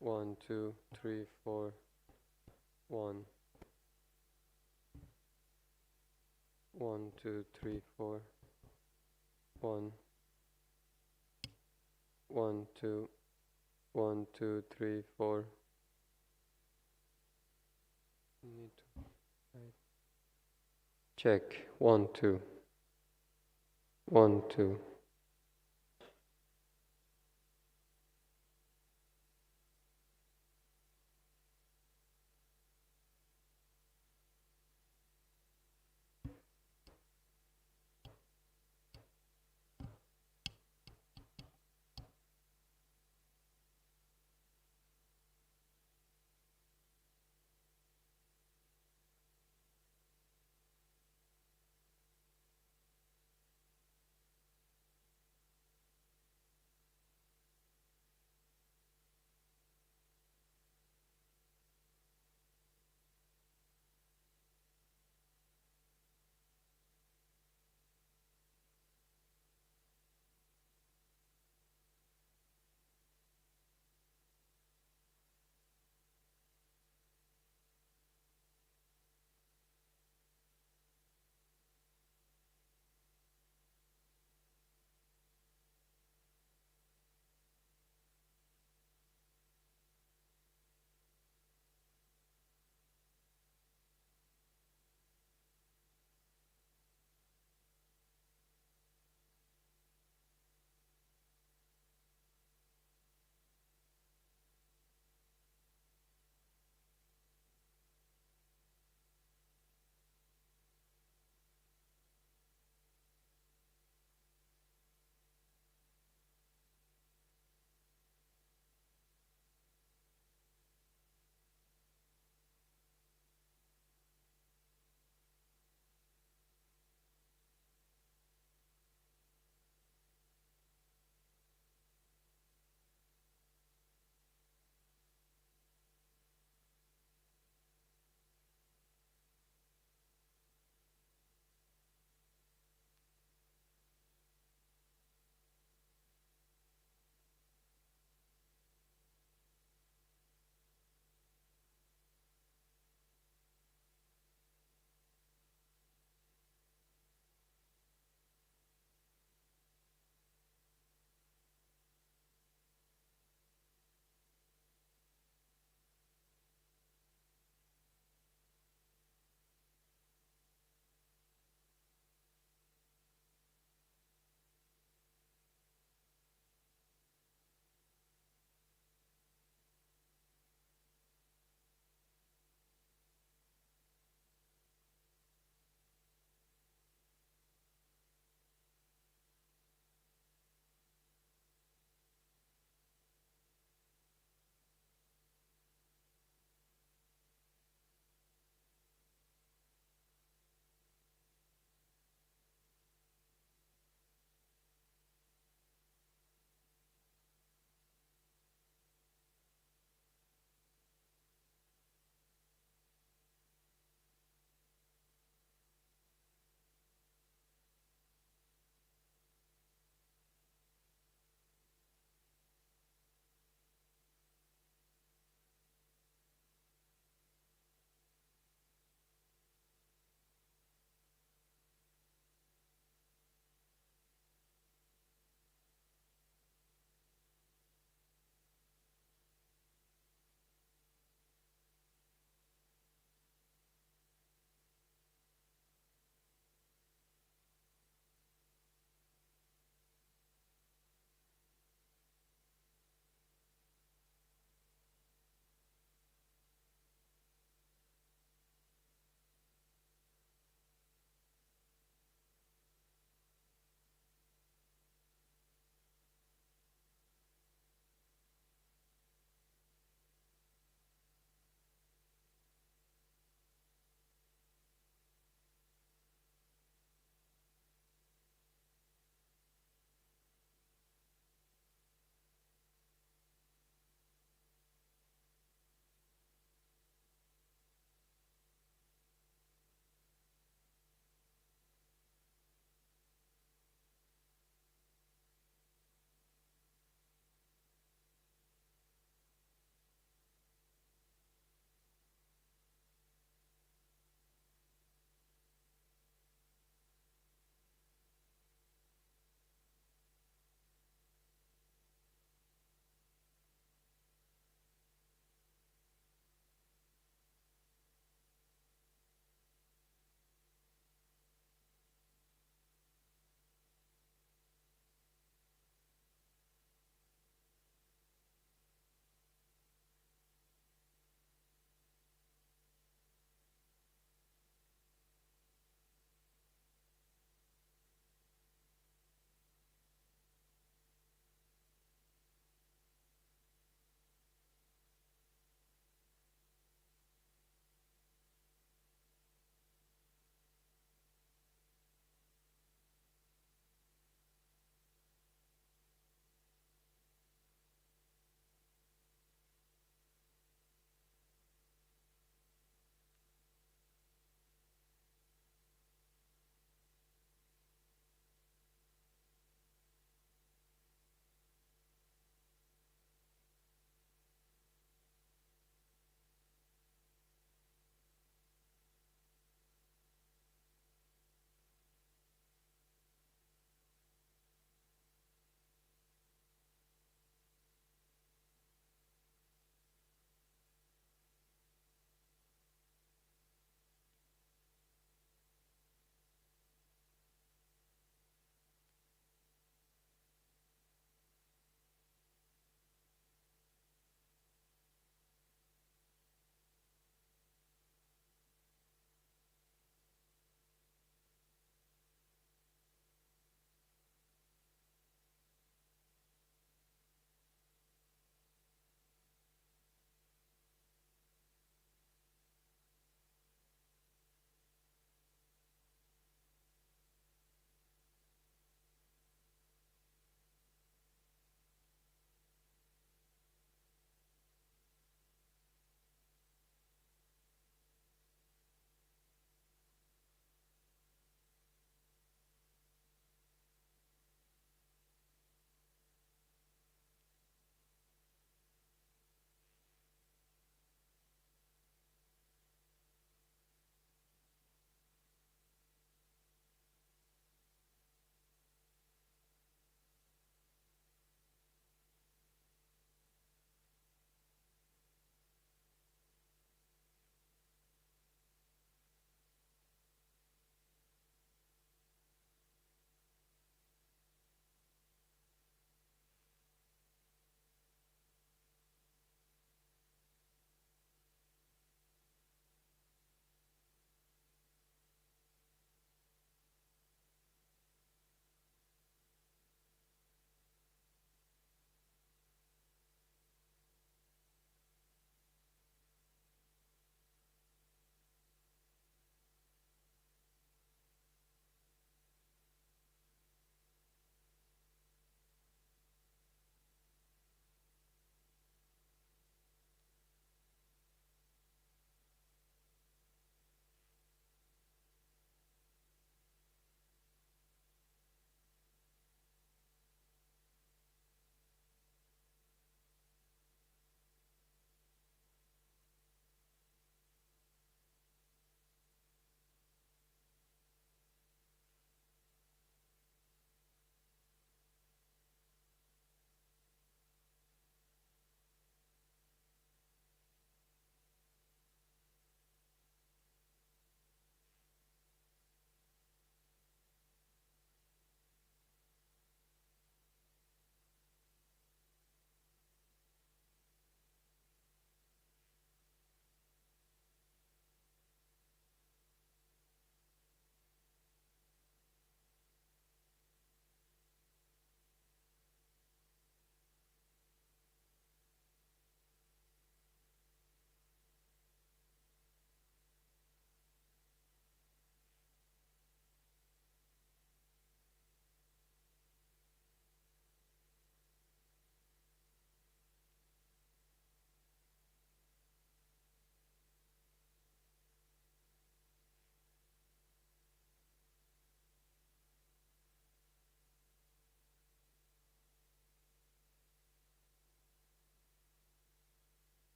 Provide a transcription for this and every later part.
1, 2, 3, 4, 1, 1, 2, 3, 4, 1, 1, 2, 1, 2, 3, 4. Need to check. 1, 2, 1, 2.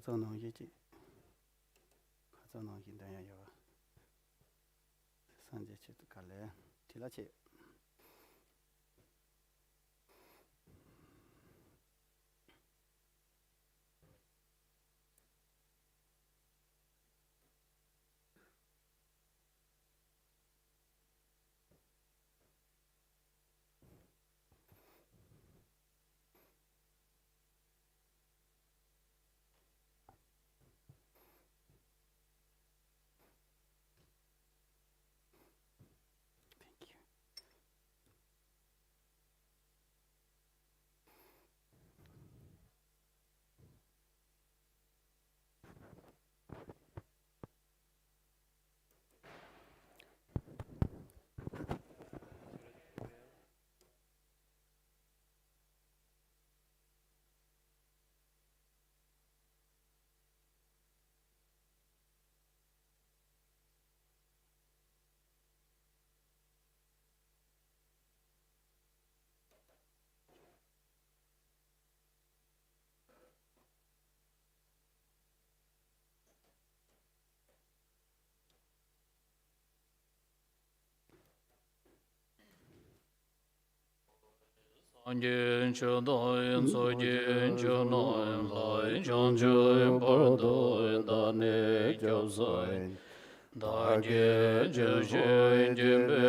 가자는 얘기. 가자는 긴다야 요. 산제 치도 갈래. 딜라치. Anjin chudoyin sojin chunoyin loyin chanchuyin pardoyin dani kyabsoyin Dajin chushin jimbe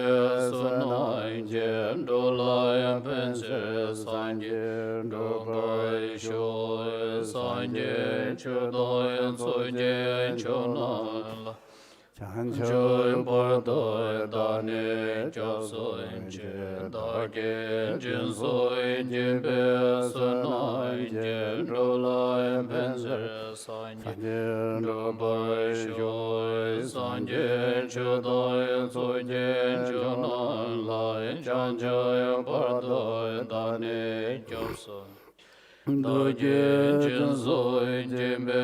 sunayin jin dolayin pensir sanjin dobayi shoyin sanjin chudoyin sojin chunoyin loyin chanchuyin pardoyin dani kyabsoyin jin dajin jin soyin jimbe sunayin jin dolayin pensir sanjin dobayi shoyin sanjin chudoyin sojin chunoyin loyin chanchuyin pardoyin dani kyabsoyin Dajin jin soyin jimbe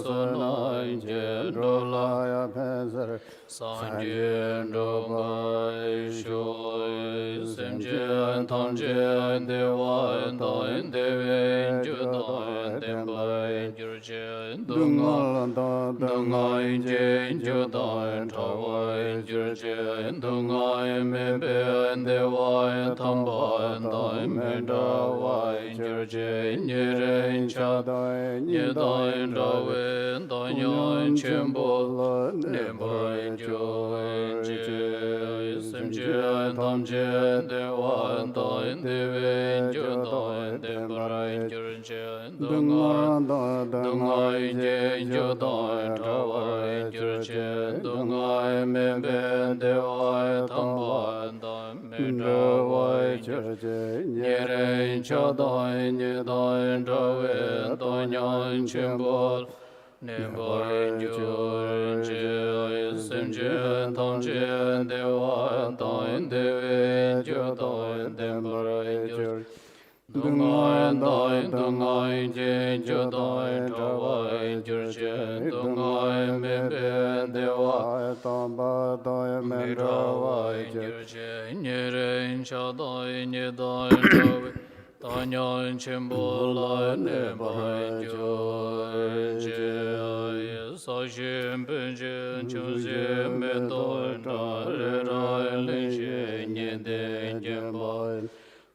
sunayin jin dolayin pensir sanjin dobayi shoyin semjin tamjin devayin dayin devin judayin dembayin jirjin dungayin jin judayin tawayin jirjin dungayin mebin devayin tambayin dayin mendawayin jirjin nirin chadayin nidayin rawin danyayin chimbol nimbayin joyin jin semjin tamjin devayin dayin devin judayin dembayin jirjin dungayin jin judayin tawayin jirjin dungayin mebin devayin tambayin dayin mendawayin jirjin nirin chadayin nidayin rawin danyayin chimbol nimbayin joyin jin semjin tamjin devayin dayin devin judayin dembayin jirjin dungayin jin judayin tawayin jirjin dungayin mebin devayin tambayin mendawayin jirjin nirin chadayin nidayin rawin danyayin chimbol nimbayin joyin jin sashin pinjin chunjin mendoyin darayin linshin nyendin jimbayin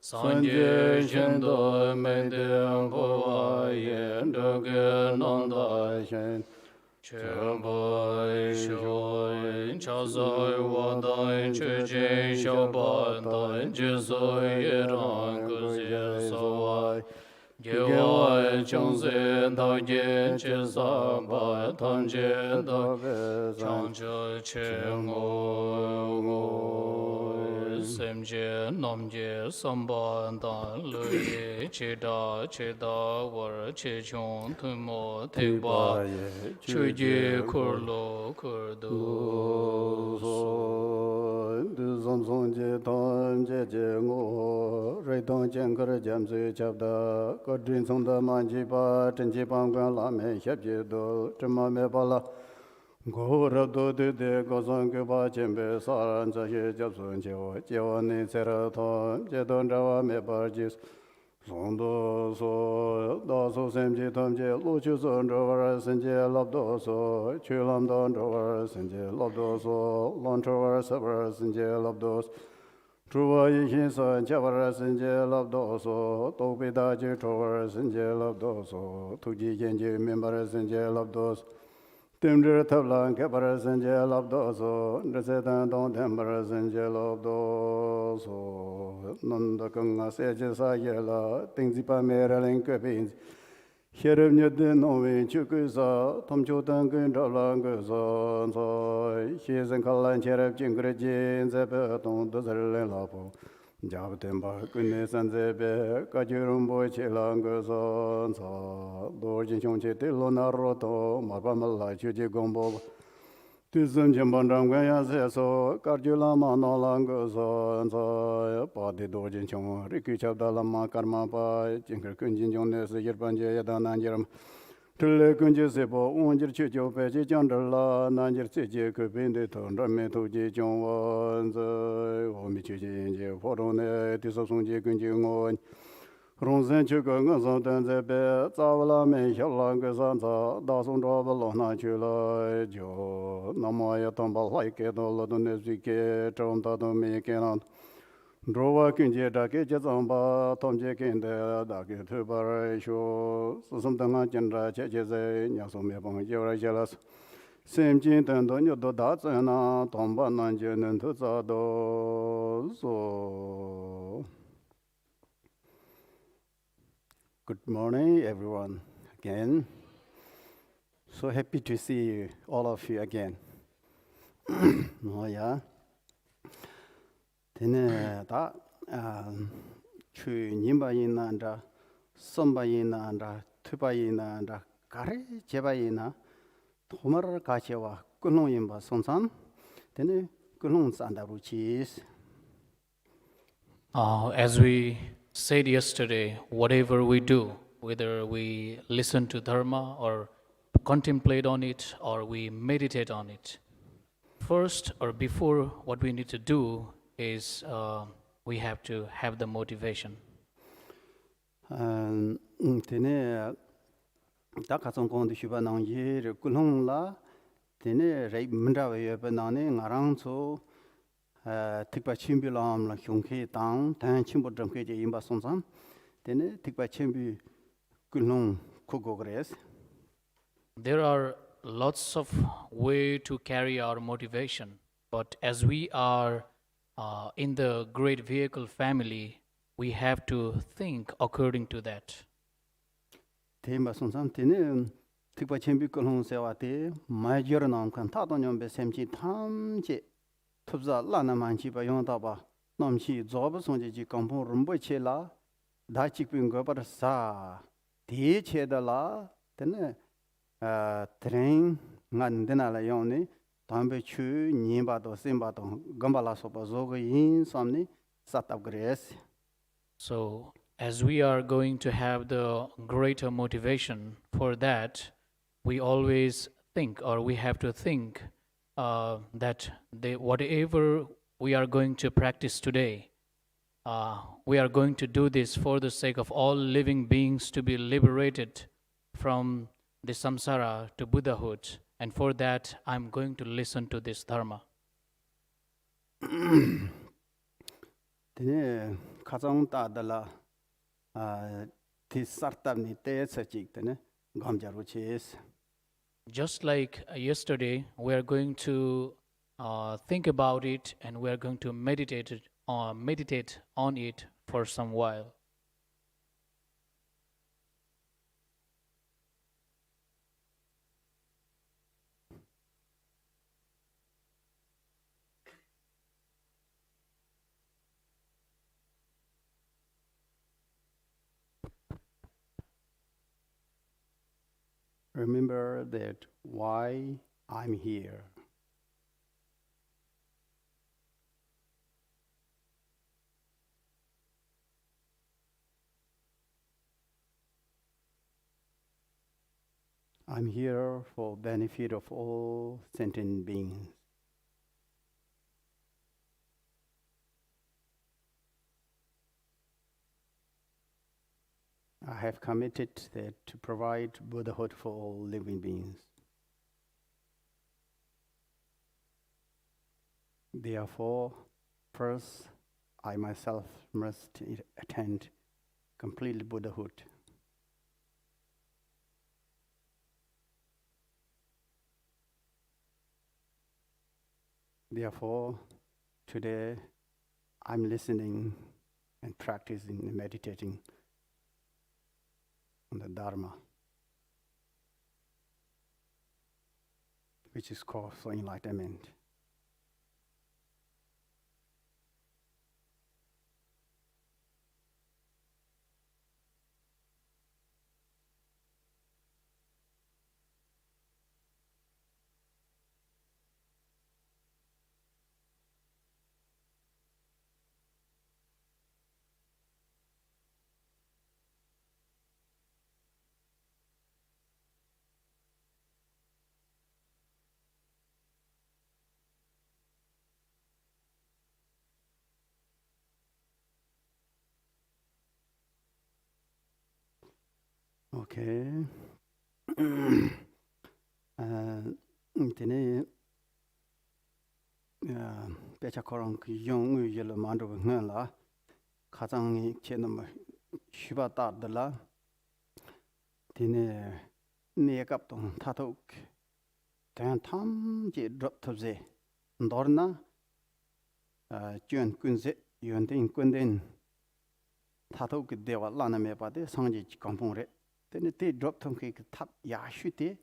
sanjin shindoyin mendin puwayin dugin nandayin Chimbayin shoyin chasayin wadayin chujin shabayin dayin jisayin yiran kusin sawayin Gyewayin chungzin dagin chisabayin tamjin dagin chanchil chingoyin semjin namjin sambayin dan luyi chida chida war chichung tumo tikba chuji kurlo kurdu Zomsonje tanje jengo reitong jengkar jamse chabda kodrin songda manji pa tenji pangwan lame hyabje do chima me pala go rabdo de de gozon ke ba chembe saran cha he japsun jewa jewa ni sera thon je don rawa me par jis Sondo so daso semji tamje lochu son drawar senje labdo so chulam don drawar senje labdo so lon drawar sabar senje labdo truwa yin san jabar senje labdo so tobe da je drawar senje labdo so tuji genje member senje labdo Timdir tablan kebar senje labdo so resedan don tembar senje labdo so nanda kanga seje sa yela tingzi pa mera len kepin Herev nyade nowe chukusa tomcho tangin rablan kusa so hisen kalan cherev chingre jin zepe ton dozerlen lapo Jab temba kunne sanzebe kajurumbo chelang kusa so dorjin chongche tilo naroto marpa mala chuji gombo Tizum jambandram gaya seso karjulama nolang kusa so padi dorjin chong riki chabdalama karmapa jinkar kunjin chong nesi yirpanje yadananjiram Tule kunji sepo unjir chujo pechi chandala nanjir tseje kupinde tondrame tuji chongwan omi chuji inje forone tiso sungji kunji ngon Rongsen chuka ngansan tenze pe tsavala me shabla ngansan tsa dasung draba lohna chula jo namaya tamba laike do lado nesike chonta do me kenan Drova kunje dake che zamba tomje kende dake tubar sho susum tanga chendra che che ze nyaso me bang yora jelas sem jin tan do nyo do da zena tomba nan je nen tu za do so Good morning everyone again. So happy to see all of you again. Oh yeah. Tene da chu nimba ina anda somba ina anda tuba ina anda kare jeba ina tomar kachewa kulong imba sonsan tene kulong sanda ruchis As we said yesterday, whatever we do, whether we listen to Dharma or contemplate on it or we meditate on it, first or before what we need to do is we have to have the motivation. Tene da kasong kong de shuba nang ye re kulong la tene re mndra we ba nang ne ngarang so tikpa chimbi lam la hyongke tang tan chimbo dramke je imba sonsam tene tikpa chimbi kulong kugo gres There are lots of way to carry our motivation, but as we are in the great vehicle family, we have to think according to that. Temba sonsam tene tikpa chimbi kulong sewa te major nam kan ta don yom be semchi tham je tupza la na man chi ba yong da ba nam chi zob song je ji kampong rumbo che la da chik ping go ba sa de che da la tene tren ngan de na la yong ni tam be chu ni ba do sim ba do gam ba la so ba zo go yin sam ni sat up grace So, as we are going to have the greater motivation for that, we always think, or we have to think, that whatever we are going to practice today, we are going to do this for the sake of all living beings to be liberated from the samsara to Buddhahood, and for that I'm going to listen to this Dharma. tene kazang ta da la ti sartab ni te sa chik tene gam jaru ches Just like yesterday, we are going to think about it and we are going to meditate on it for some while. Remember that why I'm here. I'm here for benefit of all sentient beings. I have committed that to provide Buddhahood for all living beings. Therefore, first, I myself must attain complete Buddhahood. Therefore, today, I'm listening and practicing and meditating on the Dharma, which is called for enlightenment. Okay. Tene pecha korang yung yelo mandu ngan la kazang chenam shiba ta de la tene ne kap tong tatok tan tham je drop tobze ndorna jön kunze yön den kunden tatok dewa lana me pa de sangji kampong re tene te drop tong ke tap ya shu te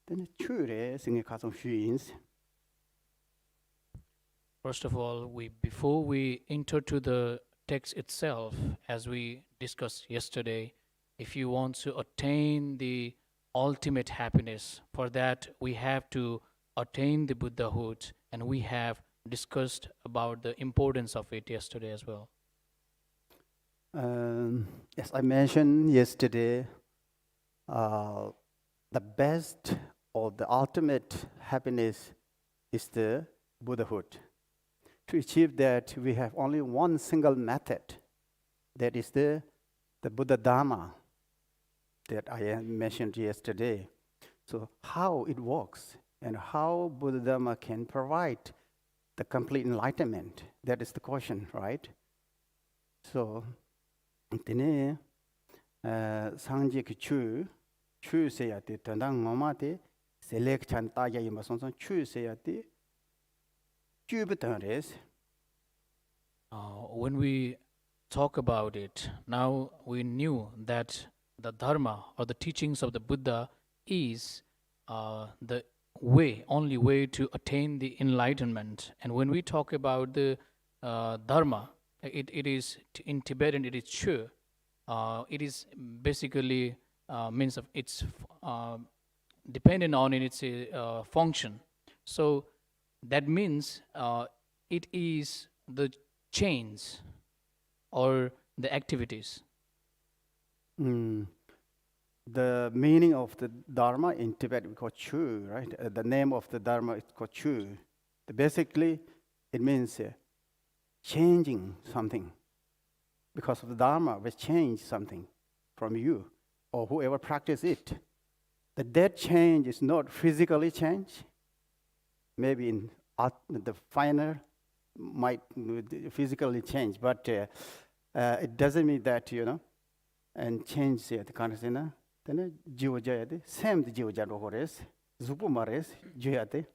tene chure singe kazang shu ins. First of all, before we enter to the text itself, as we discussed yesterday, if you want to attain the ultimate happiness, for that we have to attain the Buddhahood, and we have discussed about the importance of it yesterday as well. As I mentioned yesterday, the best or the ultimate happiness is the Buddhahood. To achieve that, we have only one single method. That is the Buddha Dharma that I mentioned yesterday. So how it works and how Buddha Dharma can provide the complete enlightenment, that is the question, right? So, tene sangje ki chu se yate tandang ngoma te selek chan ta ya yima song chu se yate. When we talk about it, now we knew that the Dharma or the teachings of the Buddha is the only way to attain the enlightenment. And when we talk about the Dharma, it is, in Tibetan, it is Chu. It is basically means of it's dependent on its function. So that means it is the chains or the activities. The meaning of the Dharma in Tibet we call Chu, right? The name of the Dharma is called Chu. Basically, it means changing something. Because of the Dharma, we change something from you or whoever practice it. That change is not physically change. Maybe in the final might physically change, but it doesn't mean that, and change the kind of thing. Then jiva same the jiva jadogores, zupumares, juyate.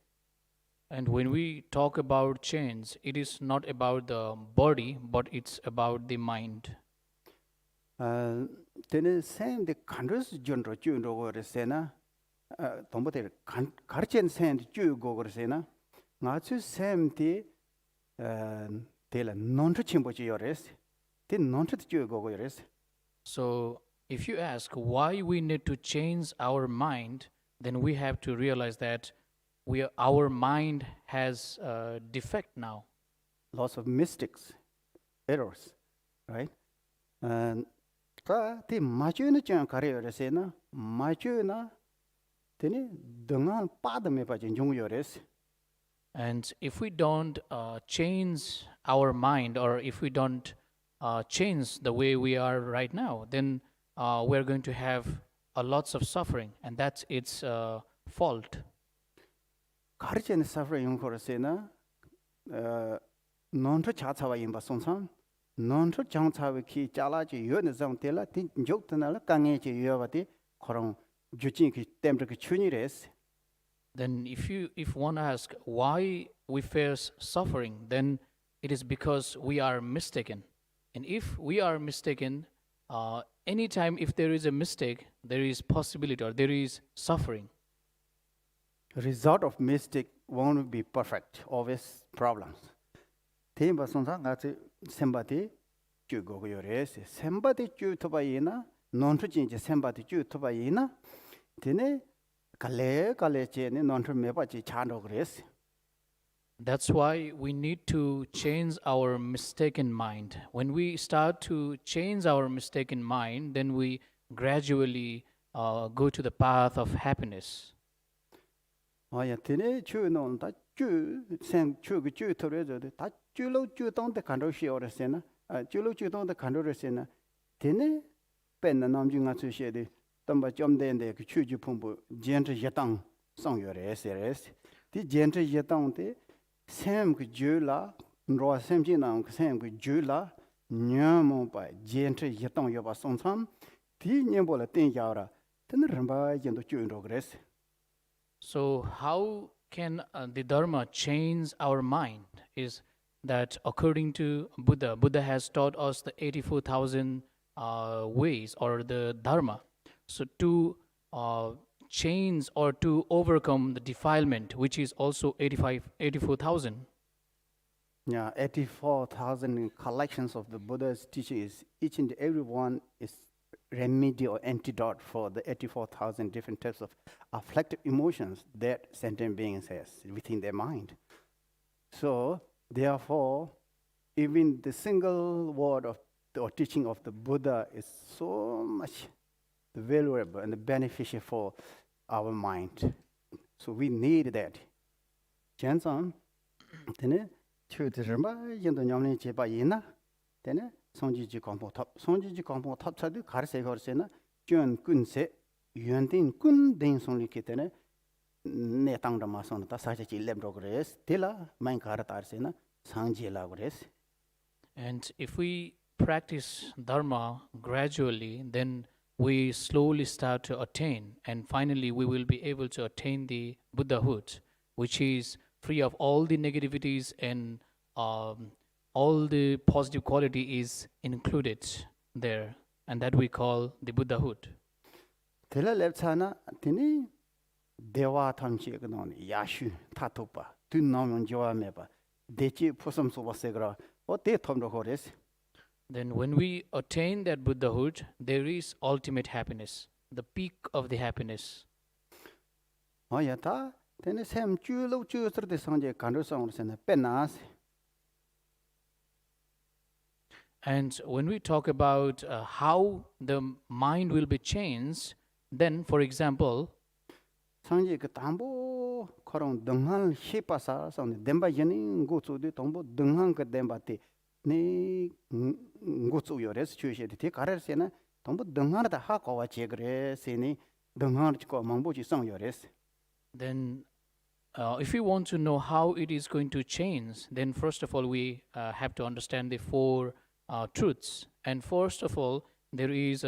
And when we talk about change, it is not about the body, but it's about the mind. Then same the kandus jundro jundogores, tombote karchen send ju gogorsena, natsu same the tela non to chimbochi yores, the non to ju gogores. So if you ask why we need to change our mind, then we have to realize that our mind has a defect now. Lots of mistakes, errors, right? And the machuna chan career sena, machuna. And if we don't change our mind, or if we don't change the way we are right now, then we're going to have lots of suffering, and that's its fault. 가르치는 suffering 거라세나 non chachawa imba sonsam non changchawa ki chalaji yone zamtela tin joktana kangeji yawati korong juchin ki temtre ki chunires. Then if one asks why we face suffering, then it is because we are mistaken. And if we are mistaken, anytime if there is a mistake, there is possibility or there is suffering. Result of mistake won't be perfect, always problems. Temba sonsa ngati sembati ju gogo yores sembati ju tobayina non jinje sembati ju tobayina tene kale chene non mebaji chano gres. That's why we need to change our mistaken mind. When we start to change our mistaken mind, then we gradually go to the path of happiness. Oya tene chu non ta chu sen chu gu chu torezo de ta chu lo chu tong de kando shi oresena chu lo chu tong de kando resena tene pen na nam ju nga chu she de tamba chom de de ku chu ju phum bu jen zhe yatang song yore seres ti jen zhe yatang de sem gu ju la ro sem ji na sem gu ju la nyam mo ba jen zhe yatang yo ba song sam ti nyem bo la tin ya ra tene ramba jen do chu ro gres. So how can the Dharma change our mind? Is that according to Buddha, Buddha has taught us the 84,000 ways or the Dharma. So to change or to overcome the defilement, which is also 84,000. Yeah, 84,000 collections of the Buddha's teachings. Each and every one is remedy or antidote for the 84,000 different types of afflictive emotions that sentient beings has within their mind. So, therefore, even the single word of or teaching of the Buddha is so much valuable and beneficial for our mind. So we need that. Jansan, tene chu tzirma yendo nyamni cheba yina, tene sonji ji kampo top chadu karse korsena jön kunse yöndin kun den sonli kitene ne tangda ma son ta saja ji lem progress tela main karatarsena sangji la gres. And if we practice Dharma gradually, then we slowly start to attain, and finally we will be able to attain the Buddhahood, which is free of all the negativities and all the positive quality is included there, and that we call the Buddhahood. Tela lepchana tini dewa thamchi gnon yashu thatopa tu namyon jowa meba dechi phosam soba segra o te thamro hores. Then when we attain that Buddhahood, there is ultimate happiness, the peak of the happiness. Oyata tene sem chu lo chu sr de sangje kanro sang sena penas. And when we talk about how the mind will be changed, then, for example, sangje ke tambo korong denghal shipasa sang demba yeni ngutsu de tombo denghang ke demba te ne ngutsu yores chushe de karer sena tombo denghar da ha kawa chegre seni denghar ko mangbo chi sang yores. then if we want to know how it is going to change, then first of all we have to understand the four truths. And first of all, there is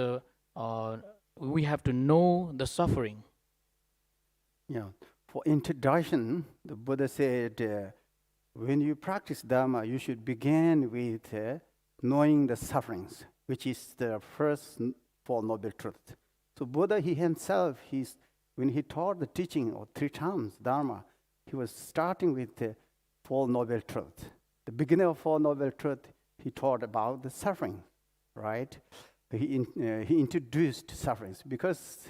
we have to know the suffering. Yeah. For introduction, the Buddha said, when you practice Dharma, you should begin with knowing the sufferings, which is the first Four Noble Truth. So Buddha, he himself, when he taught the teaching of 3 times Dharma, he was starting with the Four Noble Truth. The beginning of Four Noble Truth, he taught about the suffering, right? He introduced sufferings because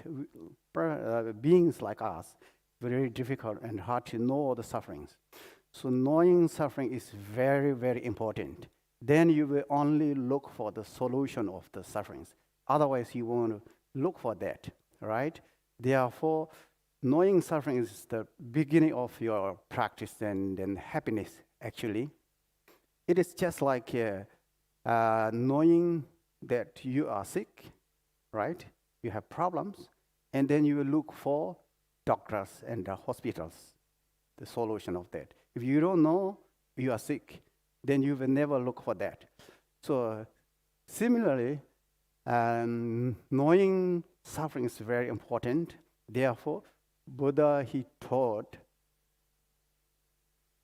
beings like us, very difficult and hard to know the sufferings. So knowing suffering is very, very important. Then you will only look for the solution of the sufferings. Otherwise, you won't look for that, right? Therefore, knowing suffering is the beginning of your practice and happiness, actually. It is just like knowing that you are sick, right? You have problems, and then you will look for doctors and hospitals, the solution of that. If you don't know you are sick, then you will never look for that. So similarly, knowing suffering is very important. Therefore, Buddha, he taught,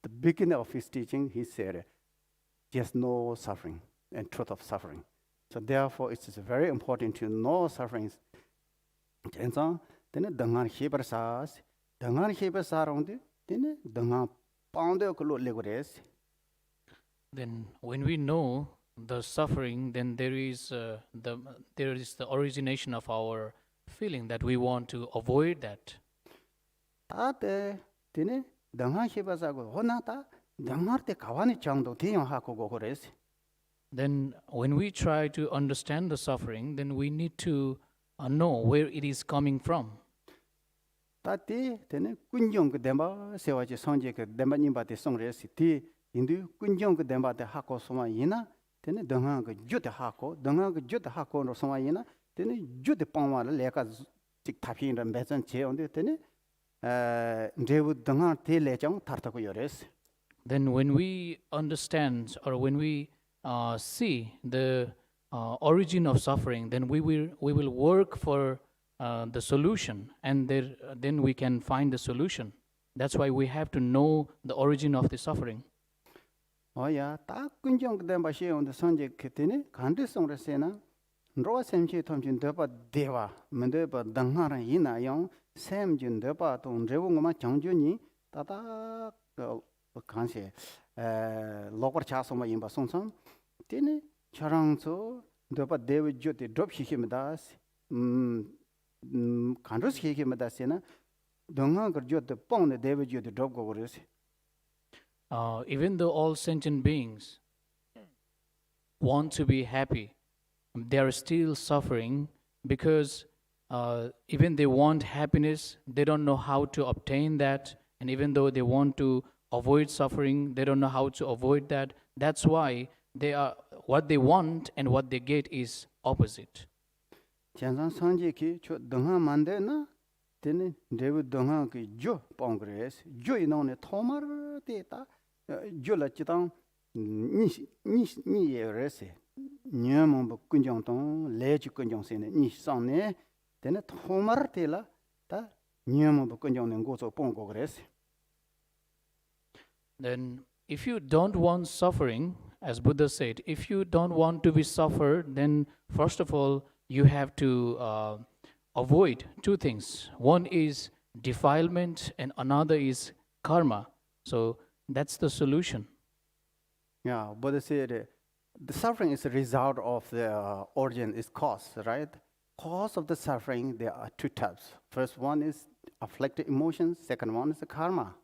the beginning of his teaching, he said, just know suffering and truth of suffering. So therefore, it's very important to know suffering. Then when we know the suffering, then there is the origination of our feeling that we want to avoid that. Then when we try to understand the suffering, then we need to know where it is coming from. Then when we understand or when we see the origin of suffering, then we will work for the solution, and then we can find the solution. That's why we have to know the origin of the suffering. Even though all sentient beings want to be happy, they are still suffering because even they want happiness, they don't know how to obtain that. And even though they want to avoid suffering, they don't know how to avoid that. That's why what they want and what they get is opposite. Then if you don't want suffering, as Buddha said, if you don't want to be suffered, then first of all, you have to avoid two things. One is defilement and another is karma. So that's the solution. Yeah, Buddha said the suffering is a result of the origin, is cause, right? Cause of the suffering, there are two types. First one is afflicted emotions, second one is the karma.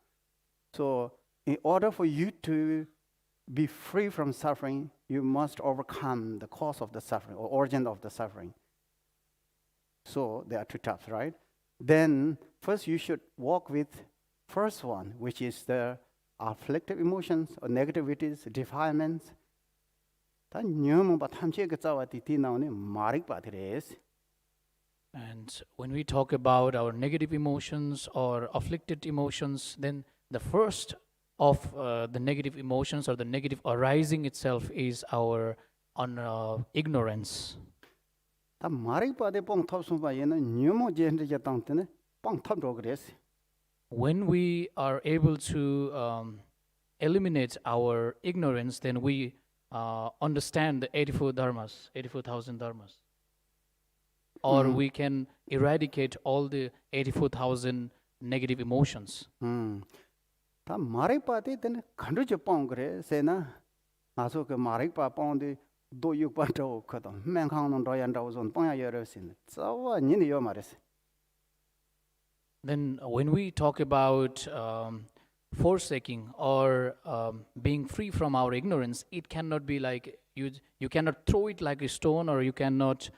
So in order for you to be free from suffering, you must overcome the cause of the suffering or origin of the suffering. So there are two types, right? Then first you should walk with first one, which is the afflictive emotions or negativities, defilements. And when we talk about our negative emotions or afflicted emotions, then the first of the negative emotions or the negative arising itself is our ignorance. When we are able to eliminate our ignorance, then we understand the 84 dharmas, 84,000 dharmas. Or we can eradicate all the 84,000 negative emotions. Then when we talk about forsaking or being free from our ignorance, it cannot be like you cannot throw it like a stone, or you cannot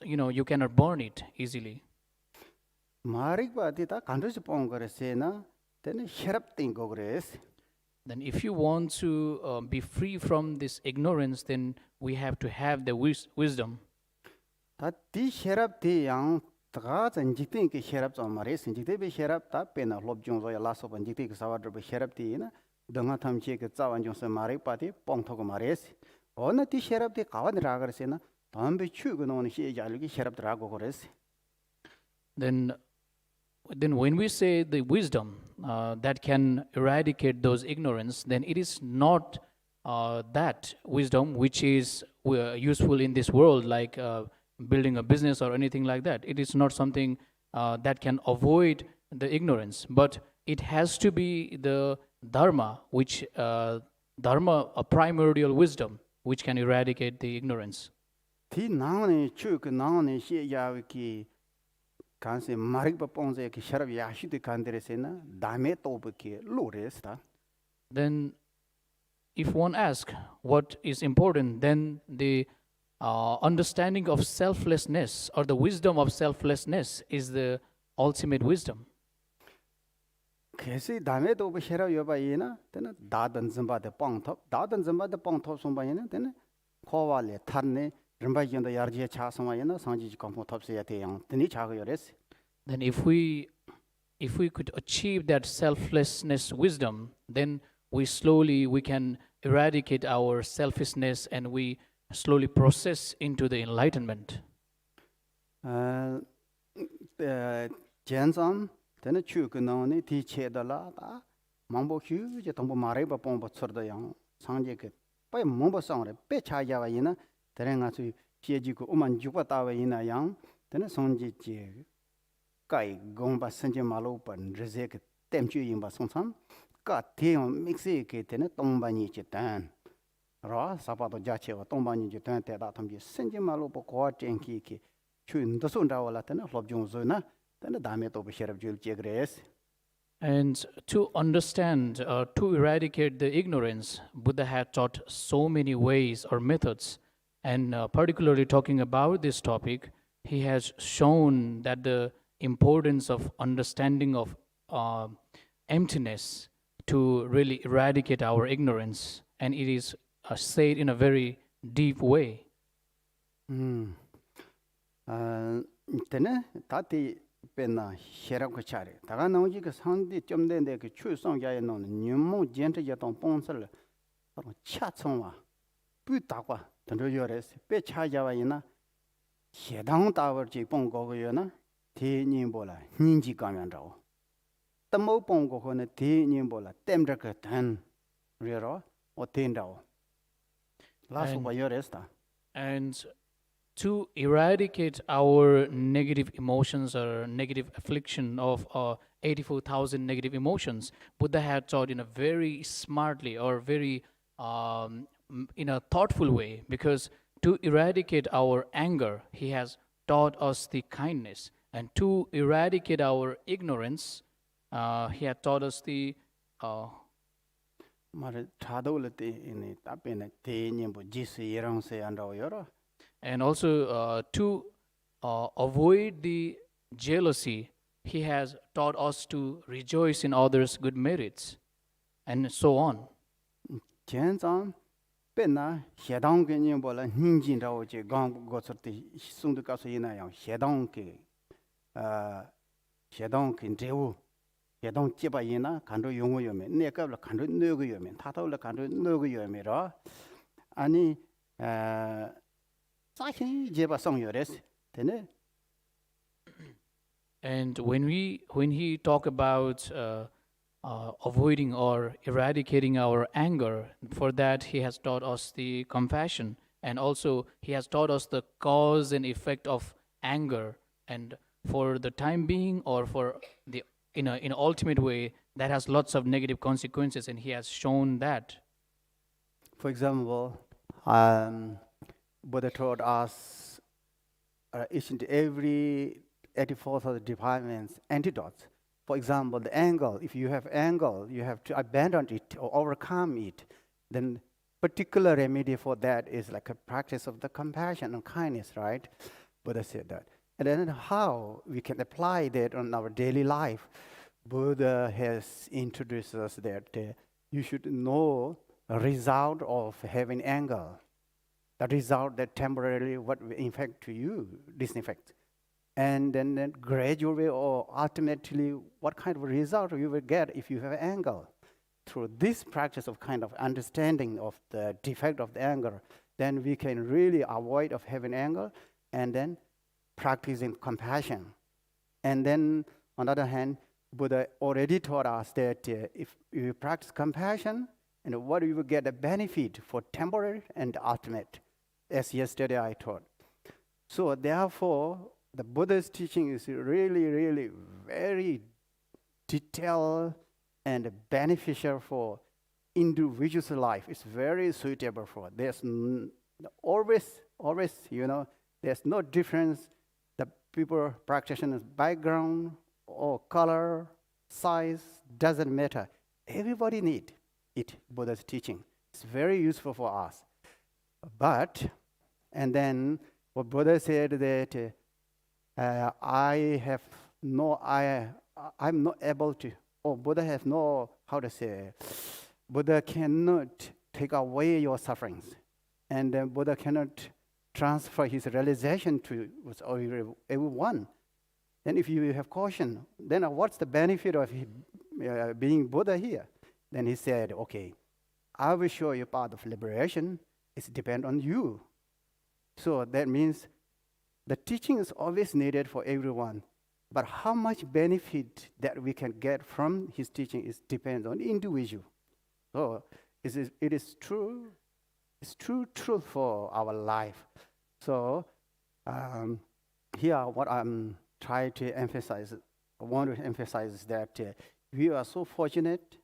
you cannot burn it easily. Then if you want to be free from this ignorance, then we have to have the wisdom. 다 디 셰랍 디 양 다 전직된 게 셰랍 좀 말해 신직대 비 셰랍 다 빼나 롭중로야 라서 번직대 그 사와드 비 셰랍 디나 등하 탐치 그 자완 중서 말해 빠디 뻥토고 말해 어느 디 셰랍 디 가완 라거세나 담비 추고 노는 시자르기 셰랍 드라고 그랬어. Then when we say the wisdom that can eradicate those ignorance, then it is not that wisdom which is useful in this world, like building a business or anything like that. It is not something that can avoid the ignorance, but it has to be the dharma, which dharma, a primordial wisdom, which can eradicate the ignorance. 디 나오네 추그 나오네 시야위키 간세 마릭바 뽕제 그 셰랍 야시드 간데레세나 다메 또브키 로레스다. Then if one asks what is important, then the understanding of selflessness or the wisdom of selflessness is the ultimate wisdom. 그래서 다메 또브 셰랍 여바이나 되나 다든 점바데 뽕톱 다든 점바데 뽕톱 손바이나 되나 코발레 탄네 름바이견도 야르지에 차성와이나 상지지 컴포 톱스야 대양 드니 차거여레스. Then if we could achieve that selflessness wisdom, then we can eradicate our selfishness and we slowly process into the enlightenment. 젠삼 되는 추근원이 디체달라다 망보휴 이제 동보 마레바 뽕보 처더양 상제 그 빠이 몸보상으로 빼차야와이나 되는가서 피해지고 오만 죽었다와이나 양 되는 성지지 까이 공바 선제 말로번 르제 그 땜주인바 송삼 까 대용 믹스에 그 되는 동반이 있단 라 사바도 자체와 동반이 있단 대다 탐지 선제 말로보 고아 땡키키 추인도 손다와라 되는 롭중소나 되는 다음에 또 셰럽 줄 제그레스. And to understand, to eradicate the ignorance, Buddha had taught so many ways or methods. And particularly talking about this topic, he has shown that the importance of understanding of emptiness to really eradicate our ignorance. And it is said in a very deep way. 때네 다티 벤나 셰라고 차레 다가 나오지 그 상디 좀 된데 그 추성자에 놓는 님모 젠트에 동 뽕설 바로 차청와 뿌다과 던저여레스 빼차자와이나 해당 다버지 뽕고고여나 대님보라 닌지 가면라고 땀모 뽕고고는 대님보라 땜저그 단 리로 어텐다고 라스고 여레스다. And to eradicate our negative emotions or negative affliction of 84,000 negative emotions, Buddha had taught in a very smartly or very in a thoughtful way, because to eradicate our anger, he has taught us the kindness, and to eradicate our ignorance, he had taught us the 말을 차도올때 이네 답변에 대님보 지스 이랑세 안다오여라. And also to avoid the jealousy, he has taught us to rejoice in others' good merits, and so on. 젠장 빼나 해당개념보라 닌진다고 제 강고서때 송도 가서 이나요. 해당께 해당께 제우 해당 집아이나 간도 용어요면 내가블 간도 너고요면 타다블 간도 너고요면라 아니 And when he talk about avoiding or eradicating our anger, for that he has taught us the compassion, and also he has taught us the cause and effect of anger, and for the time being or for the in an ultimate way that has lots of negative consequences, and he has shown that. For example, Buddha taught us each and every 84th departments antidotes. For example, the anger. If you have anger, you have to abandon it or overcome it. Then particular remedy for that is like a practice of the compassion and kindness, right? Buddha said that. And then how we can apply that on our daily life. Buddha has introduced us that you should know a result of having anger. a result that temporarily what will infect to you, disinfect. And then gradually or ultimately, what kind of result you will get if you have anger. Through this practice of kind of understanding of the defect of the anger, then we can really avoid of having anger and then practicing compassion. And then, on the other hand, Buddha already taught us that if you practice compassion, and what you will get a benefit for temporary and ultimate, as yesterday I taught. So therefore, the Buddha's teaching is really, really very detailed and beneficial for individual's life. It's very suitable for. There's always, there's no difference. The people practitioners' background or color, size, doesn't matter. Everybody need it, Buddha's teaching. It's very useful for us. But, and then what Buddha said that I'm not able to, Buddha has no, Buddha cannot take away your sufferings. And then Buddha cannot transfer his realization to everyone. And if you have caution, then what's the benefit of being Buddha here? Then he said, okay, I will show you path of liberation. It depends on you. So that means the teaching is always needed for everyone. But how much benefit that we can get from his teaching depends on the individual. So it is true. It's true truth for our life. So here what I'm trying to emphasize, I want to emphasize that we are so fortunate,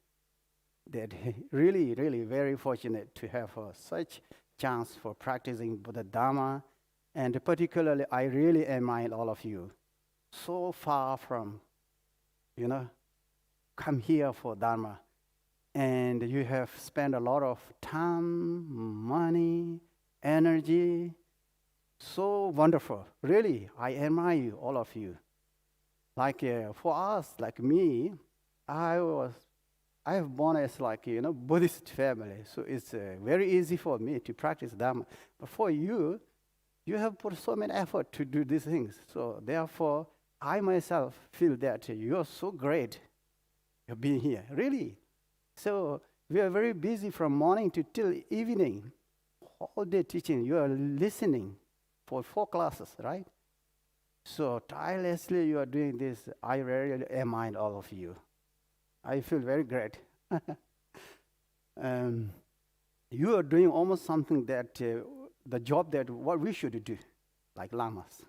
that really, really very fortunate to have such chance for practicing Buddha Dharma. And particularly, I really admire all of you. So far from, come here for Dharma. And you have spent a lot of time, money, energy. So wonderful. Really, I admire you, all of you. Like for us, like me, I have born as Buddhist family. So it's very easy for me to practice Dharma. But for you, you have put so much effort to do these things. So therefore, I myself feel that you're so great you're being here, really. So we are very busy from morning to till evening, all day teaching. You are listening for 4 classes, right? So tirelessly you are doing this. I really admire all of you. I feel very great. You are doing almost something that the job that what we should do, like lamas.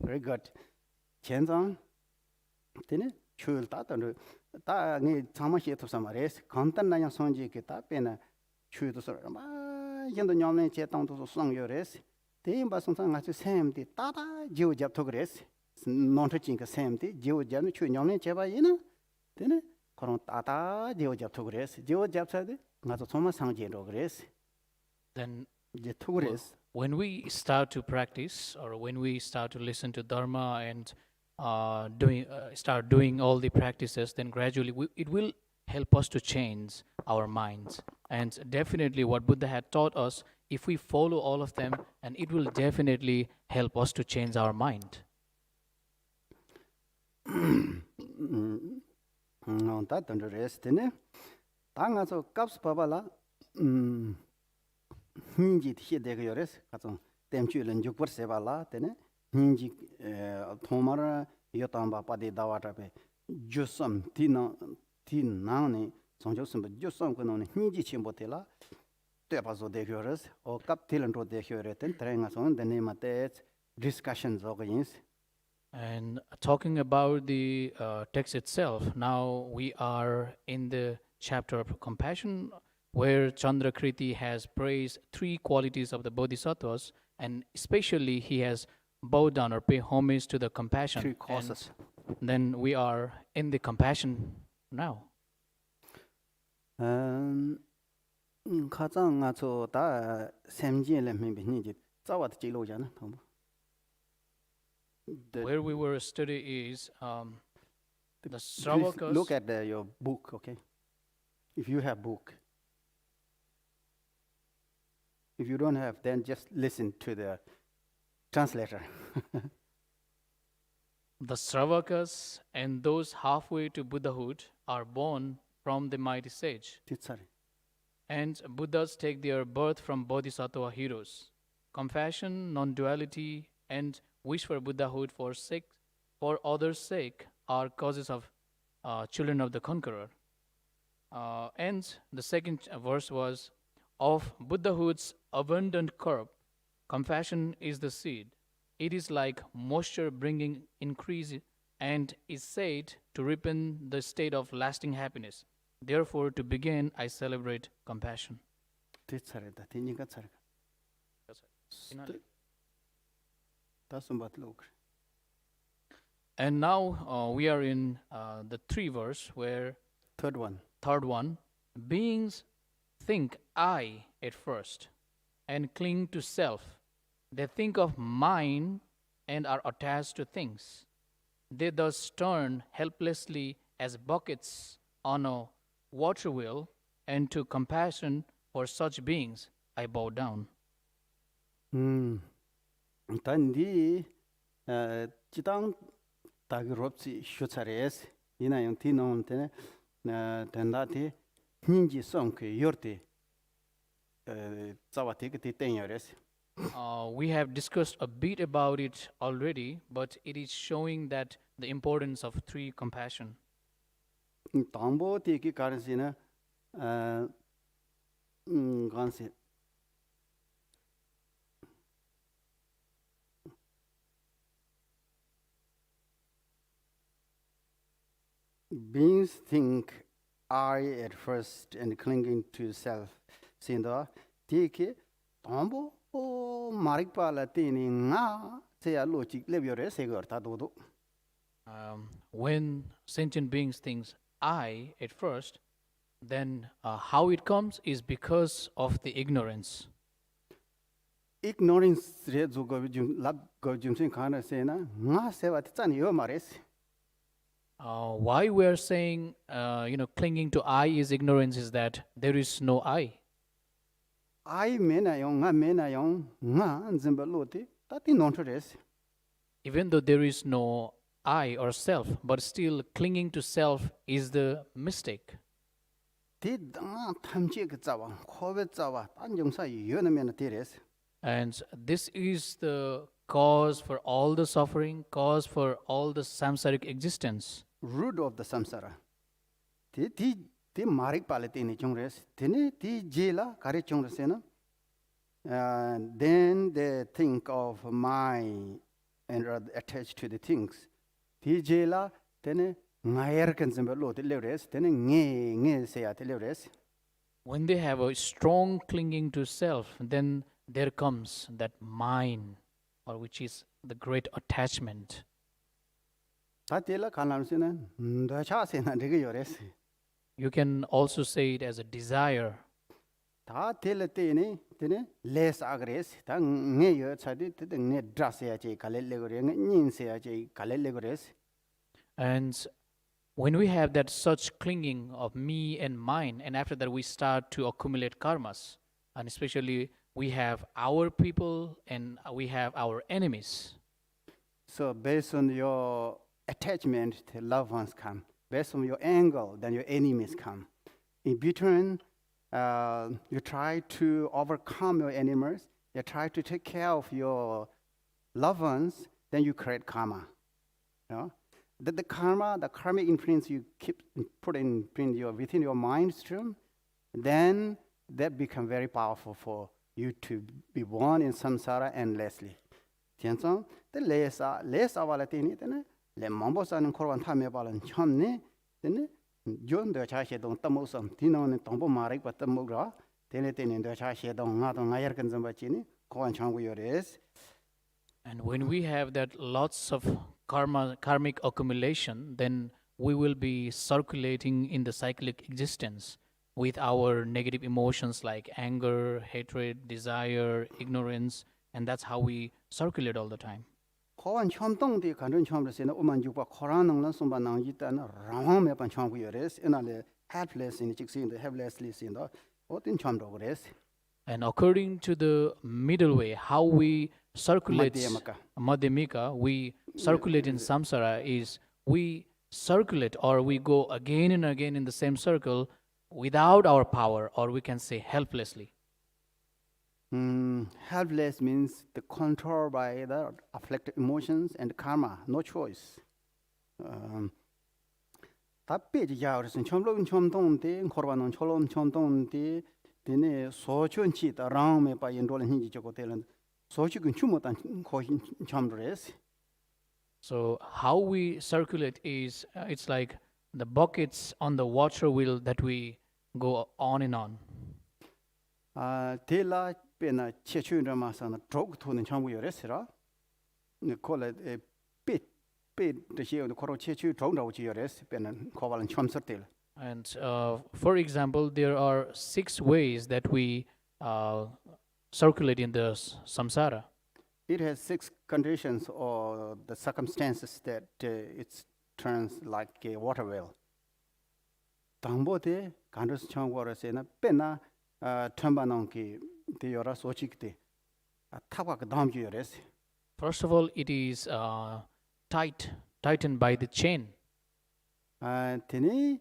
Very good. Chenzang, tene chul ta ta ni chamashi to samares kantan na yang sonji ke ta pena chu to so ma yendo nyomne che tong to song yores te ba song sang ngachu sem ti ta ta jiu jap to gres non to chin ka sem ti jiu jap nu chu nyomne che ba yina tene koron ta ta jiu jap to gres jiu jap sa de ngachu soma sang je ro gres. Then je to gres. when we start to practice, or when we start to listen to Dharma and start doing all the practices, then gradually it will help us to change our minds. And definitely what Buddha had taught us, if we follow all of them, and it will definitely help us to change our mind. No, that don't rest in it. Tanga so caps babala. Hinji hidegores, Katon, Temchul and Jupur Sevala, Tene, Hinji Tomara, Yotamba Padi Dawatape, Jusum Tinani, Son Josum, Jusum Conon, Hinji Chimbotella, Tepazo de Cures, or Cap Tilantro de Cureten, Trangason, the name of that discussions against. And talking about the text itself, now we are in the chapter of compassion, where Candrakīrti has praised 3 qualities of the Bodhisattvas, and especially he has bowed down or paid homage to the compassion. 3 causes. And then we are in the compassion now. Where we were studying is the Sravakas. Look at your book, okay? If you have book. If you don't have, then just listen to the translator. The Sravakas and those halfway to Buddhahood are born from the mighty sage. Titsari. And Buddhas take their birth from Bodhisattva heroes. Compassion, non-duality, and wish for Buddhahood for others' sake are causes of children of the conqueror. And the second verse was, of Buddhahood's abundant crop, compassion is the seed. It is like moisture bringing increase and is said to ripen the state of lasting happiness. Therefore, to begin, I celebrate compassion. Titsari da tininga tsari. Tasumbat lok. And now we are in the 3 verse where Third one. Beings think I at first and cling to self. They think of mine and are attached to things. They thus turn helplessly as buckets on a water wheel, and to compassion for such beings I bow down. Tandi chitang tagi ropsi shuchares ina yung tinon tene tendati ninji songke yorti zawati kiti tenyores. We have discussed a bit about it already, but it is showing that the importance of 3 compassion. Tambo tiki karsina gansi beings think I at first and clinging to self. Sinda tiki tambo marikpa la tini nga seya logic lebiore segor tadodo. When sentient beings think I at first, then how it comes is because of the ignorance. Ignorance rezo govjum lab govjum sin kana sena nga sewa tsan yo mares. Why we are saying, clinging to I is ignorance is that there is no I. I mena yong nga nzimbaloti tati nontores. Even though there is no I or self, but still clinging to self is the mistake. Ti dang thamchi ke chawa khobe chawa tanjungsa yona mena tires. And this is the cause for all the suffering, cause for all the samsaric existence. Root of the samsara. Ti marik palati ni chungres. Tini ti jela kare chungresena. Then they think of my and are attached to the things. Ti jela tene ngayer kan zembalo te levres tene nge seya te levres. When they have a strong clinging to self, then there comes that mine, or which is the great attachment. Tatela kanamsena ndacha sena dege yores. You can also say it as a desire. Ta telete ne tene les agres ta nge yo chadi te nge drasya che kalele gore nge nin seya che kalele gores. And when we have that such clinging of me and mine, and after that we start to accumulate karmas, and especially we have our people and we have our enemies. So based on your attachment, the loved ones come. Based on your angle, then your enemies come. In between, you try to overcome your enemies. You try to take care of your loved ones. Then you create karma. You know? The karma, the karmic imprints you keep within your mind stream. Then that become very powerful for you to be born in samsara endlessly. Tianzong, the lesa valatini tene. Le mambo san korwan thame balan chamne tene jon de cha she dong tamo sam tino ne tongbo marik pa tamo gra tene de cha she dong nga dong ngayer kan zamba chini korwan chang gu yores. And when we have that lots of karmic accumulation, then we will be circulating in the cyclic existence with our negative emotions like anger, hatred, desire, ignorance, and that's how we circulate all the time. Korwan cham tong de kan cham de sena oman ju pa koran nang lan somba nang ji tan ram me pan cham gu yores enale helpless in chik sin the helplessly sin da otin cham do gres. And according to the middle way, how we circulate Madhyamaka. Madhyamika, we circulate in samsara is we circulate or we go again and again in the same circle without our power, or we can say helplessly. Helpless means the control by the afflicted emotions and karma, no choice. 답비 지야르선 처음로 처음동데 코르바는 처럼 처음동데 되네 소춘치 다랑메 바인돌은 힌지 저거 되는 소치근 추모단 거신 처음로레스. So how we circulate is it's like the buckets on the water wheel that we go on and on. 데라 베나 체추인데 마사나 드로그 토는 참고요레스라. 콜레 삐 드시오 코로 체추 드로그라고 지요레스 베는 코발은 처음서들. And for example, there are 6 ways that we circulate in the samsara. It has 6 conditions or the circumstances that it turns like a water wheel. 당보대 간르스 청고라세나 빼나 텀바농기 되어라 소치기대 타과 그 다음 주요레스. First of all, it is tightened by the chain. 되니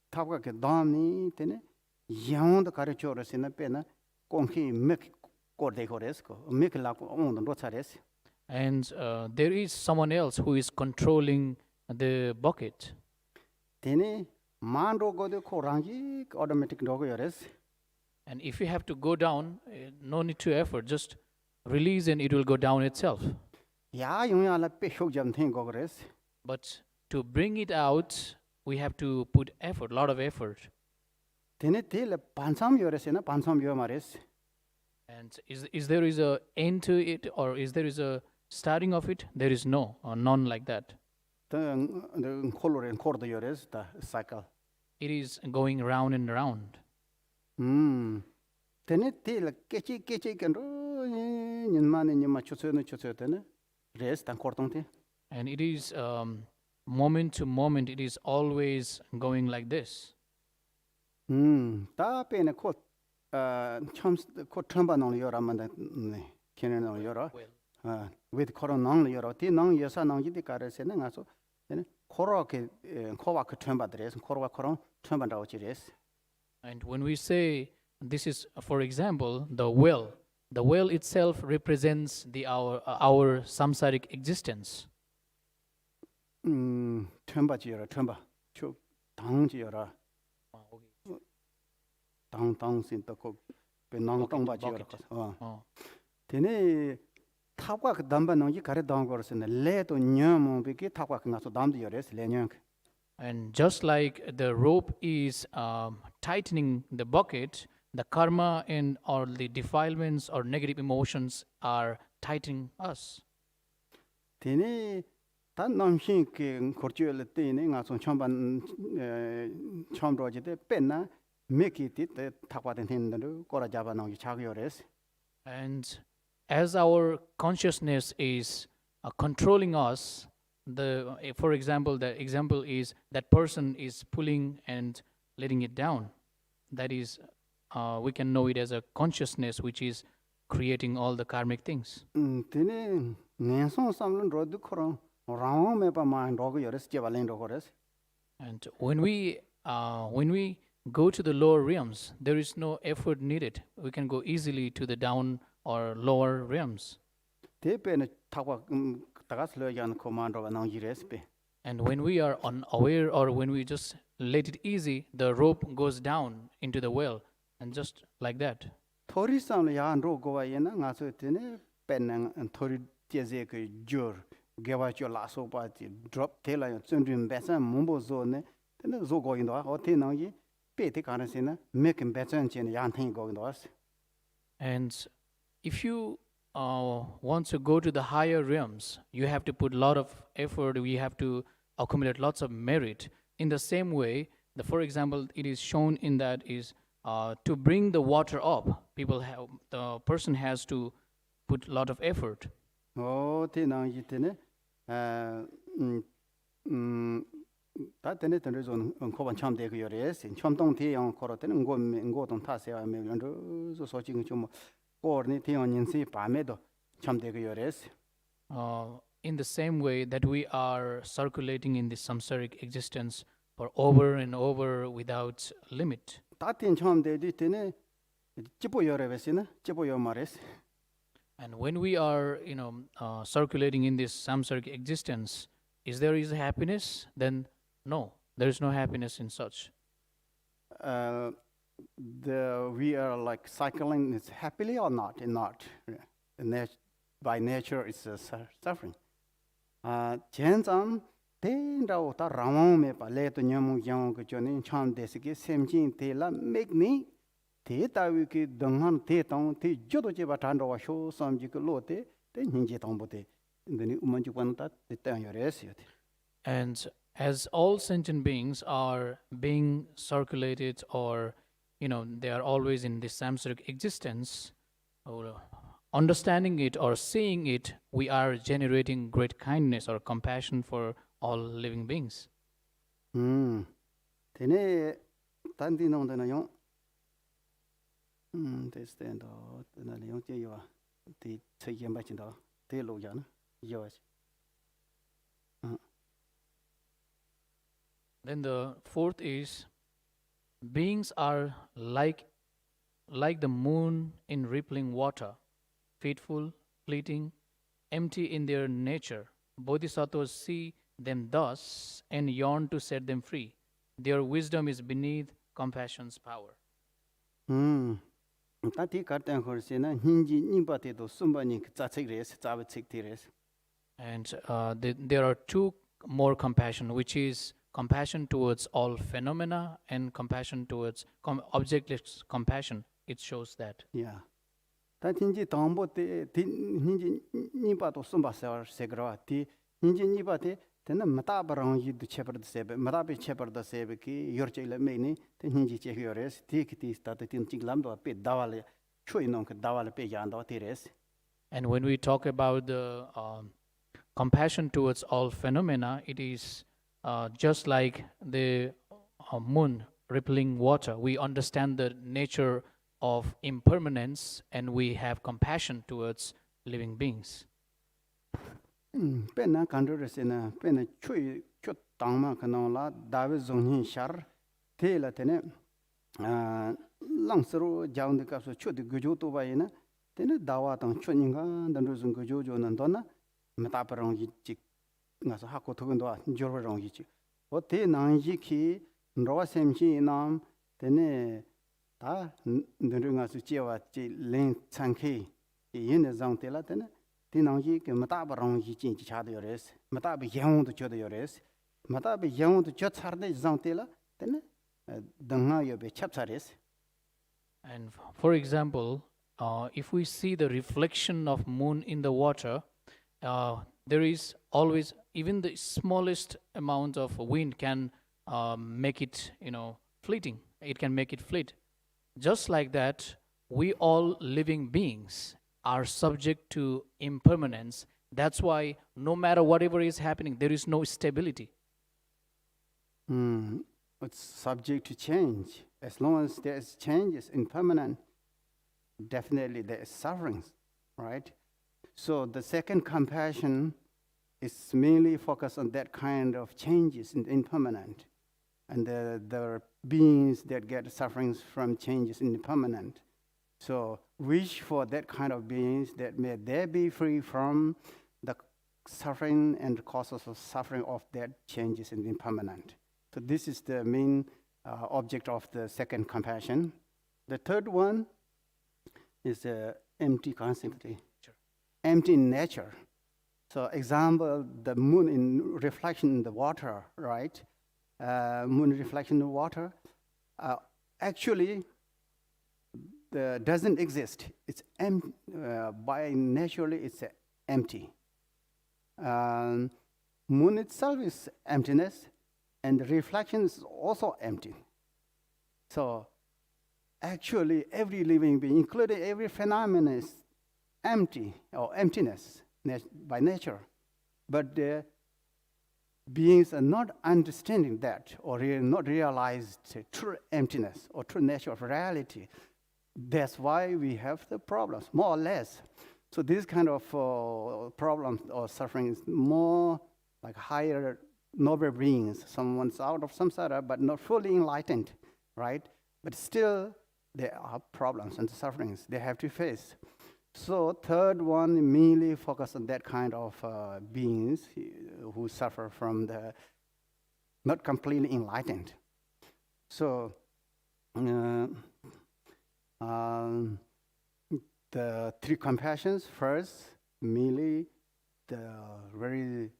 타과 그 다음니 되니 양도 가르쳐라세나 빼나 공기 맥 고데고레스고 맥라고 온도 로차레스. And there is someone else who is controlling the bucket. 되니 만로고도 코랑기 automatic 로고요레스. And if you have to go down, no need to effort, just release and it will go down itself. 야 용야라 빼효점 된거그레스. But to bring it out, we have to put effort, lot of effort. 되니 딜 반삼요레스나 반삼요 말레스. And is there is a end to it, or is there is a starting of it? There is no, or none like that. 더 콜로렌 코르도요레스 다 cycle. It is going round and round. 되니 딜 깨치 간로 년만에 년마 추서되네. 레스 단 코르동테. And it is moment to moment, it is always going like this. 다 빼네 코 처음 코 텀바농 요라만데 걔네는 요라. with 코로나는 요라. 디낭 예사낭지디 가르세는 가서 되네. 코로게 코와 그 텀바드레스 코로와 코로 텀바라고 지레스. And when we say this is, for example, the well itself represents our samsaric existence. 텀바지요라 텀바. 저 당지요라. 당신도 배낭 땅바지요라. 되네 타과 그 담바농지 가래 담 거스네 레도 녀모 비기 타과 그 나서 담디요레스 레녀. And just like the rope is tightening the bucket, the karma and or the defilements or negative emotions are tightening us. 되네 단 남신 그 거주할 때네 가서 처음반 처음 로지데 빼나 메키티 타과된 핸들로 꼬라 잡아놓기 작요레스. And as our consciousness is controlling us, for example, the example is that person is pulling and letting it down. That is, we can know it as a consciousness which is creating all the karmic things. 되네 내성 삼는 로드 코로 라오메바 마인 로그 요레스 제발린 로고레스. And when we go to the lower realms, there is no effort needed. We can go easily to the down or lower realms. 대배는 타과 다가슬려 양 코만도가 나오지레스베. And when we are unaware or when we just let it easy, the rope goes down into the well, and just like that. 토리 삼는 양 로고와 얘는 가서 되네 빼는 토리 제제 그 줄 개와죠 라소바지 드롭 텔라요 쩐든 배선 몸보조네 되네 조고인도 어떻게 나오지 빼대 가능성은 메킹 배선 전에 양탱이 거기도 왔어. And if you want to go to the higher realms, you have to put a lot of effort. We have to accumulate lots of merit. In the same way, for example, it is shown in that is to bring the water up. The person has to put a lot of effort. 어떻게 나오지 되네 다 되네 되는 좀 코반 참 되고 요래스 첨동 대양 걸어 되는 거 타세요 메런도 소소징 좀 거르니 대양인시 밤에도 참 되고 요래스 In the same way that we are circulating in this samsaric existence for over and over without limit. 다된 참 되디 되네 집보 요래베스나 집보 요 말레스 And when we are, circulating in this samsaric existence, is there is happiness? Then no, there is no happiness in such. We are like cycling is happily or not? Not. By nature, it's suffering. Jenzam, tenrao ta ramon me pa le to nyamu yang ko choni cham desiki semjin te la make ni te ta wi ki danghan te tong te jodo je ba tan ro sho samji ko lo te ninje tong bo te ndeni umanju pan ta te ta yores yote. And as all sentient beings are being circulated, or they are always in this samsaric existence, or understanding it or seeing it, we are generating great kindness or compassion for all living beings. Tene tandi nong dana yong te stand dana yong je yo te che yen ba chin da te lo ya na yo. Then the fourth is, beings are like the moon in rippling water, fitful, fleeting, empty in their nature. Bodhisattvas see them thus and yearn to set them free. Their wisdom is beneath compassion's power. Tati kartan khorse na hinji nimba te do sumba ni cha chik res cha ba chik ti res. And there are two more compassion, which is compassion towards all phenomena and compassion towards objectless compassion. It shows that. Yeah. Ta hinji tambo te hinji nimba do sumba se gra ti hinji nimba te tena mata barang yi du cheper de sebe mata be cheper de sebe ki yor chile me ni te hinji che yores ti ki ti sta te tin chiglam do pe dawale chui non ke dawale pe yan do ti res. And when we talk about the compassion towards all phenomena, it is just like the moon rippling water. We understand the nature of impermanence and we have compassion towards living beings. Pena kandre sena pena chui chot tangma kana la dawe zonghin shar te la tene langsro jaung de kapso chot gujo to ba ina tene dawa tang choninga dan ro zong gujo jo nan dona mata parang yi chi nga sa hakko to ndo jor rong yi chi o te nang yi ki ro sem chi nam tene ta ndru nga su chewa chi len changki yin zang te la tene tinangji ke mata barang ji chin chi cha de yores mata be yang de cho de yores mata be yang de cho char de zang te la ten dang yo be chap chares. And for example, if we see the reflection of moon in the water, there is always, even the smallest amount of wind can make it fleeting. It can make it fleet. Just like that, we all living beings are subject to impermanence. That's why no matter whatever is happening, there is no stability. It's subject to change. As long as there is change, it's impermanent. Definitely there is suffering, right? So the second compassion is mainly focused on that kind of changes in impermanent, and the beings that get sufferings from changes in impermanent. So wish for that kind of beings that may they be free from the suffering and the causes of suffering of that changes in impermanent. So this is the main object of the second compassion. The third one is empty constantly, empty nature. So example, the moon in reflection in the water, right? Moon reflection in the water, actually doesn't exist. It's by naturally it's empty. Moon itself is emptiness, and the reflection is also empty. So actually every living being, including every phenomenon, is empty or emptiness by nature. But beings are not understanding that or not realized true emptiness or true nature of reality. That's why we have the problems, more or less. So this kind of problems or suffering is more like higher noble beings. Someone's out of samsara but not fully enlightened, right? But still there are problems and sufferings they have to face. So third one mainly focus on that kind of beings who suffer from the not completely enlightened. So the three compassions first, mainly the very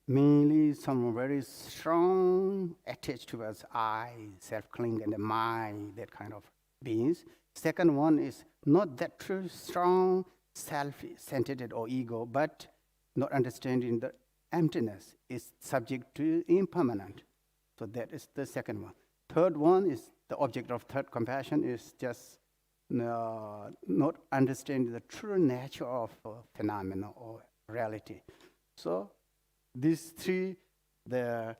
mainly some very strong attached towards I, self-cling, and the mind, that kind of beings. Second one is not that true strong self-centered or ego, but not understanding the emptiness is subject to impermanent. So that is the second one. Third one is the object of third compassion is just not understanding the true nature of phenomena or reality. So these three, the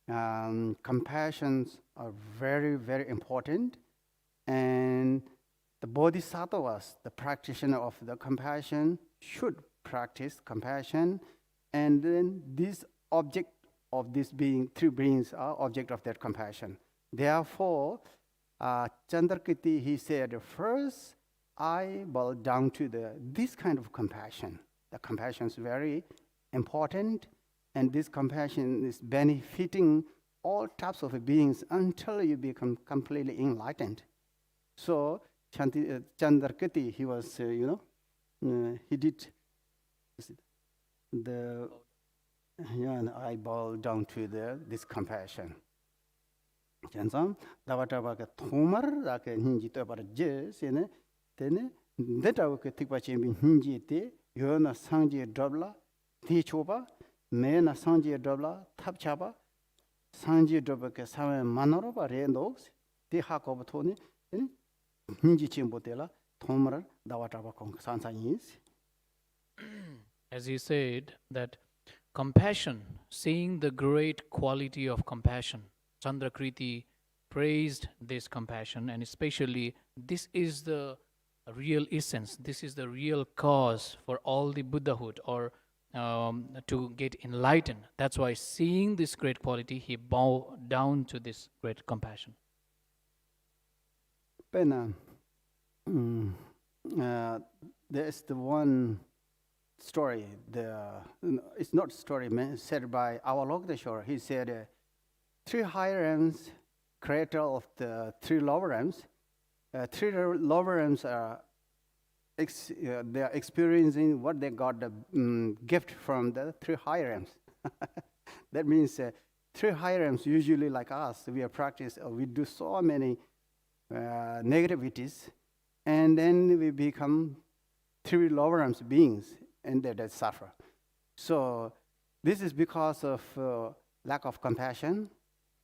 compassions are very, very important. And the bodhisattvas, the practitioner of the compassion, should practice compassion. And then this object of this being, three beings are object of that compassion. Therefore, Candrakīrti, he said, first I bow down to this kind of compassion. The compassion is very important, and this compassion is benefiting all types of beings until you become completely enlightened. So Candrakīrti, he was, he did and I bow down to this compassion. Chansam, Davatavaka Thomar, like Hinji Topar Jess, and then Detavaka Tipachim Hinji te, Yona Sanji Dobla, Tichopa, Mena Sanji Dobla, Tapchapa, Sanji Dobaka Sama Manoroba, Rendos, Tihakobatoni, Hinji Chimbotela, Thomar, Davatavakong Sansa is. As he said, that compassion, seeing the great quality of compassion, Candrakīrti praised this compassion, and especially this is the real essence, this is the real cause for all the Buddhahood or to get enlightened. That's why seeing this great quality, he bowed down to this great compassion. Pena, there's the one story, it's not story said by Avalokiteshvara. He said, three higher realms, creator of the three lower realms. Three lower realms are they are experiencing what they got the gift from the three higher realms. That means three higher realms, usually like us, we are practice, we do so many negativities, and then we become three lower realms beings, and they suffer. So this is because of lack of compassion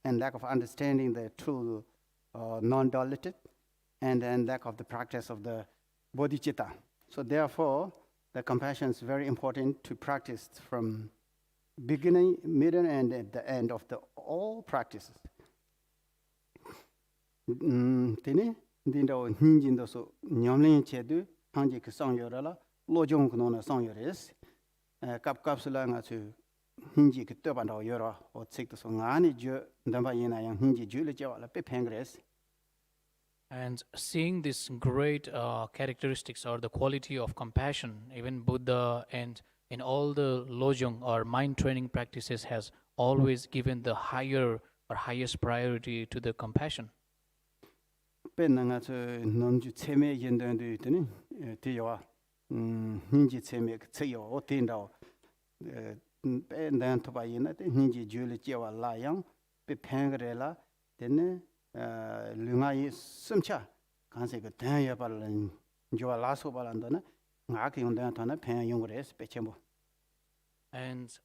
and lack of understanding the true non-duality, and then lack of the practice of the bodhicitta. So therefore, the compassion is very important to practice from beginning, middle, and at the end of all practices. Tene dindo hinjindo so nyamlin chedu hanji ke sangyora lojong knona sangyores kap kapsula nga chu hinji ke tobando yora o tsik so ngani ju ndamba yina yang hinji ju le jawa la pe phengres. And seeing this great characteristics or the quality of compassion, even Buddha and in all the lojong or mind training practices has always given the higher or highest priority to the compassion. Penanga chu nomju cheme yendon de tene tiwa hinji cheme cheyo o tindao pen dan thoba yina te hinji ju le jawa la yang pe phengre la tene lunga yi sumcha kanse ke tan ya par jowa la so balandona nga ke undan thana phen yongres pechembo. And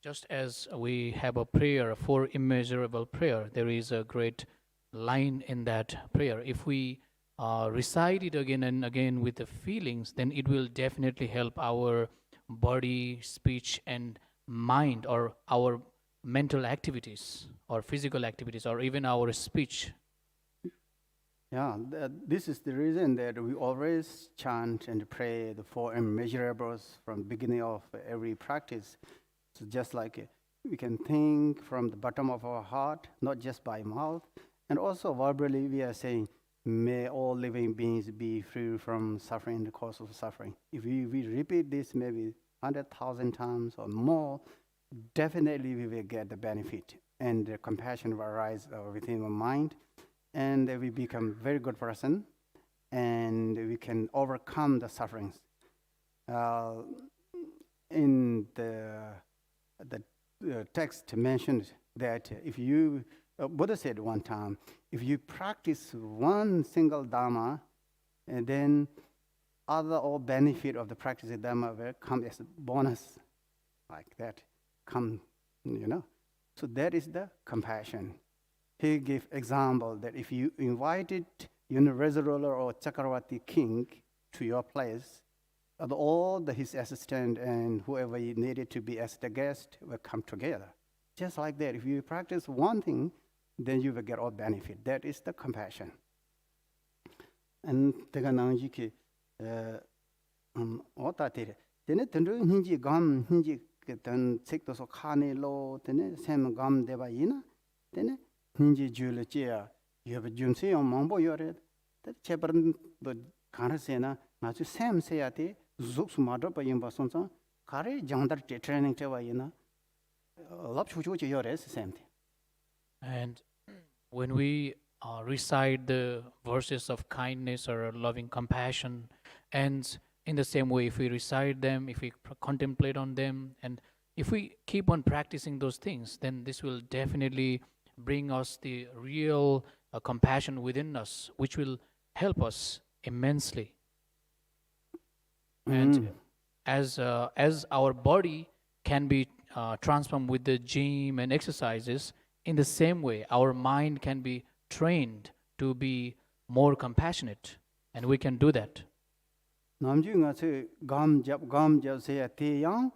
just as we have a prayer for immeasurable prayer, there is a great line in that prayer. If we recite it again and again with the feelings, then it will definitely help our body, speech, and mind, or our mental activities, or physical activities, or even our speech. Yeah, this is the reason that we always chant and pray the four immeasurables from beginning of every practice. So just like we can think from the bottom of our heart, not just by mouth, and also verbally we are saying, may all living beings be free from suffering, the cause of suffering. If we repeat this maybe 100,000 times or more, definitely we will get the benefit, and the compassion will arise within our mind, and we become very good person, and we can overcome the sufferings. In the text mentioned that if you, Buddha said one time, if you practice one single Dharma, and then other all benefit of the practice of Dharma will come as a bonus, like that, come, So that is the compassion. He gave example that if you invited universal ruler or Chakravarti king to your place, all his assistant and whoever you needed to be as the guest will come together. Just like that, if you practice one thing, then you will get all benefit. That is the compassion. And teganangji otatire. Tene tendru hinji gam hinji ten sekto so khane lo tene sem gam deba yina tene hinji jule chia yob junse on mambo yore. That chepran the kanasena nachu sem seyate zuk sumado pa yimba sonsa kare jangdar training tewa yina lap chuchu che yore same thing. And when we recite the verses of kindness or loving compassion, and in the same way, if we recite them, if we contemplate on them, and if we keep on practicing those things, then this will definitely bring us the real compassion within us, which will help us immensely. And as our body can be transformed with the gym and exercises, in the same way, our mind can be trained to be more compassionate, and we can do that. Namju nga se gam jab se ya te yang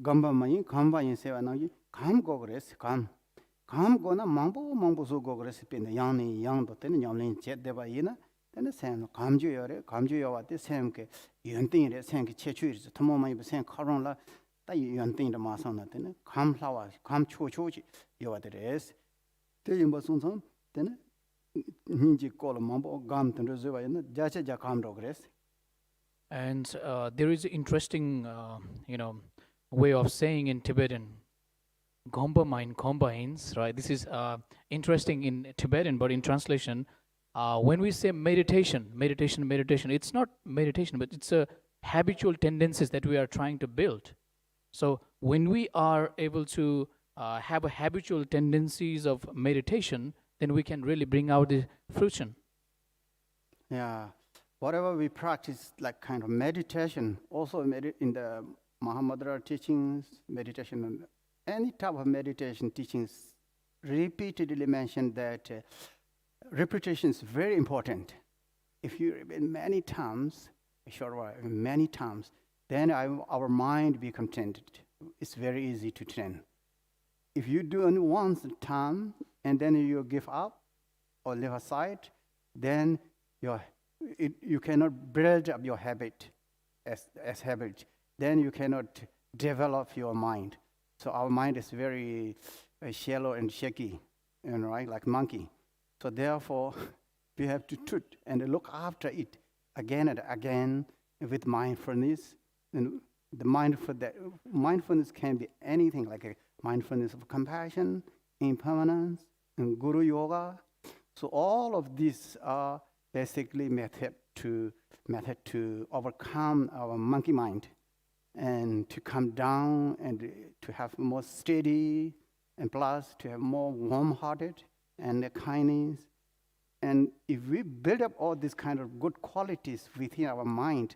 gamba mai gamba yin se wa na gam go gres gam go na mangbo so go gres pe ne yang do te ne nyam len che de ba yin na ne sem gam ju yo wa te sem ke yun ting re sem ke che chu ri to mo mai ba sem kharong la ta yun ting de ma sang na te ne gam la wa gam chu ji yo wa de res te yin ba song song te ne hinji ko lo mangbo gam ten zo wa yin ja che ja gam do gres. And there is an interesting, way of saying in Tibetan, "Gomba mind combines." Right? This is interesting in Tibetan, but in translation, when we say meditation, it's not meditation, but it's a habitual tendencies that we are trying to build. So when we are able to have a habitual tendencies of meditation, then we can really bring out the fruition. Yeah. Whatever we practice, like kind of meditation, also in the Mahamadra teachings, meditation, any type of meditation teachings, repeatedly mention that repetition is very important. If you repeat many times, then our mind becomes trained. It's very easy to train. If you do only once time and then you give up or leave aside, then you cannot build up your habit as habit. Then you cannot develop your mind. So our mind is very shallow and shaky, right, like monkey. So therefore, we have to treat and look after it again and again with mindfulness. And the mindfulness can be anything, like a mindfulness of compassion, impermanence, and guru yoga. So all of these are basically method to overcome our monkey mind and to come down and to have more steady, and plus to have more warm-hearted and kindness. And if we build up all these kind of good qualities within our mind,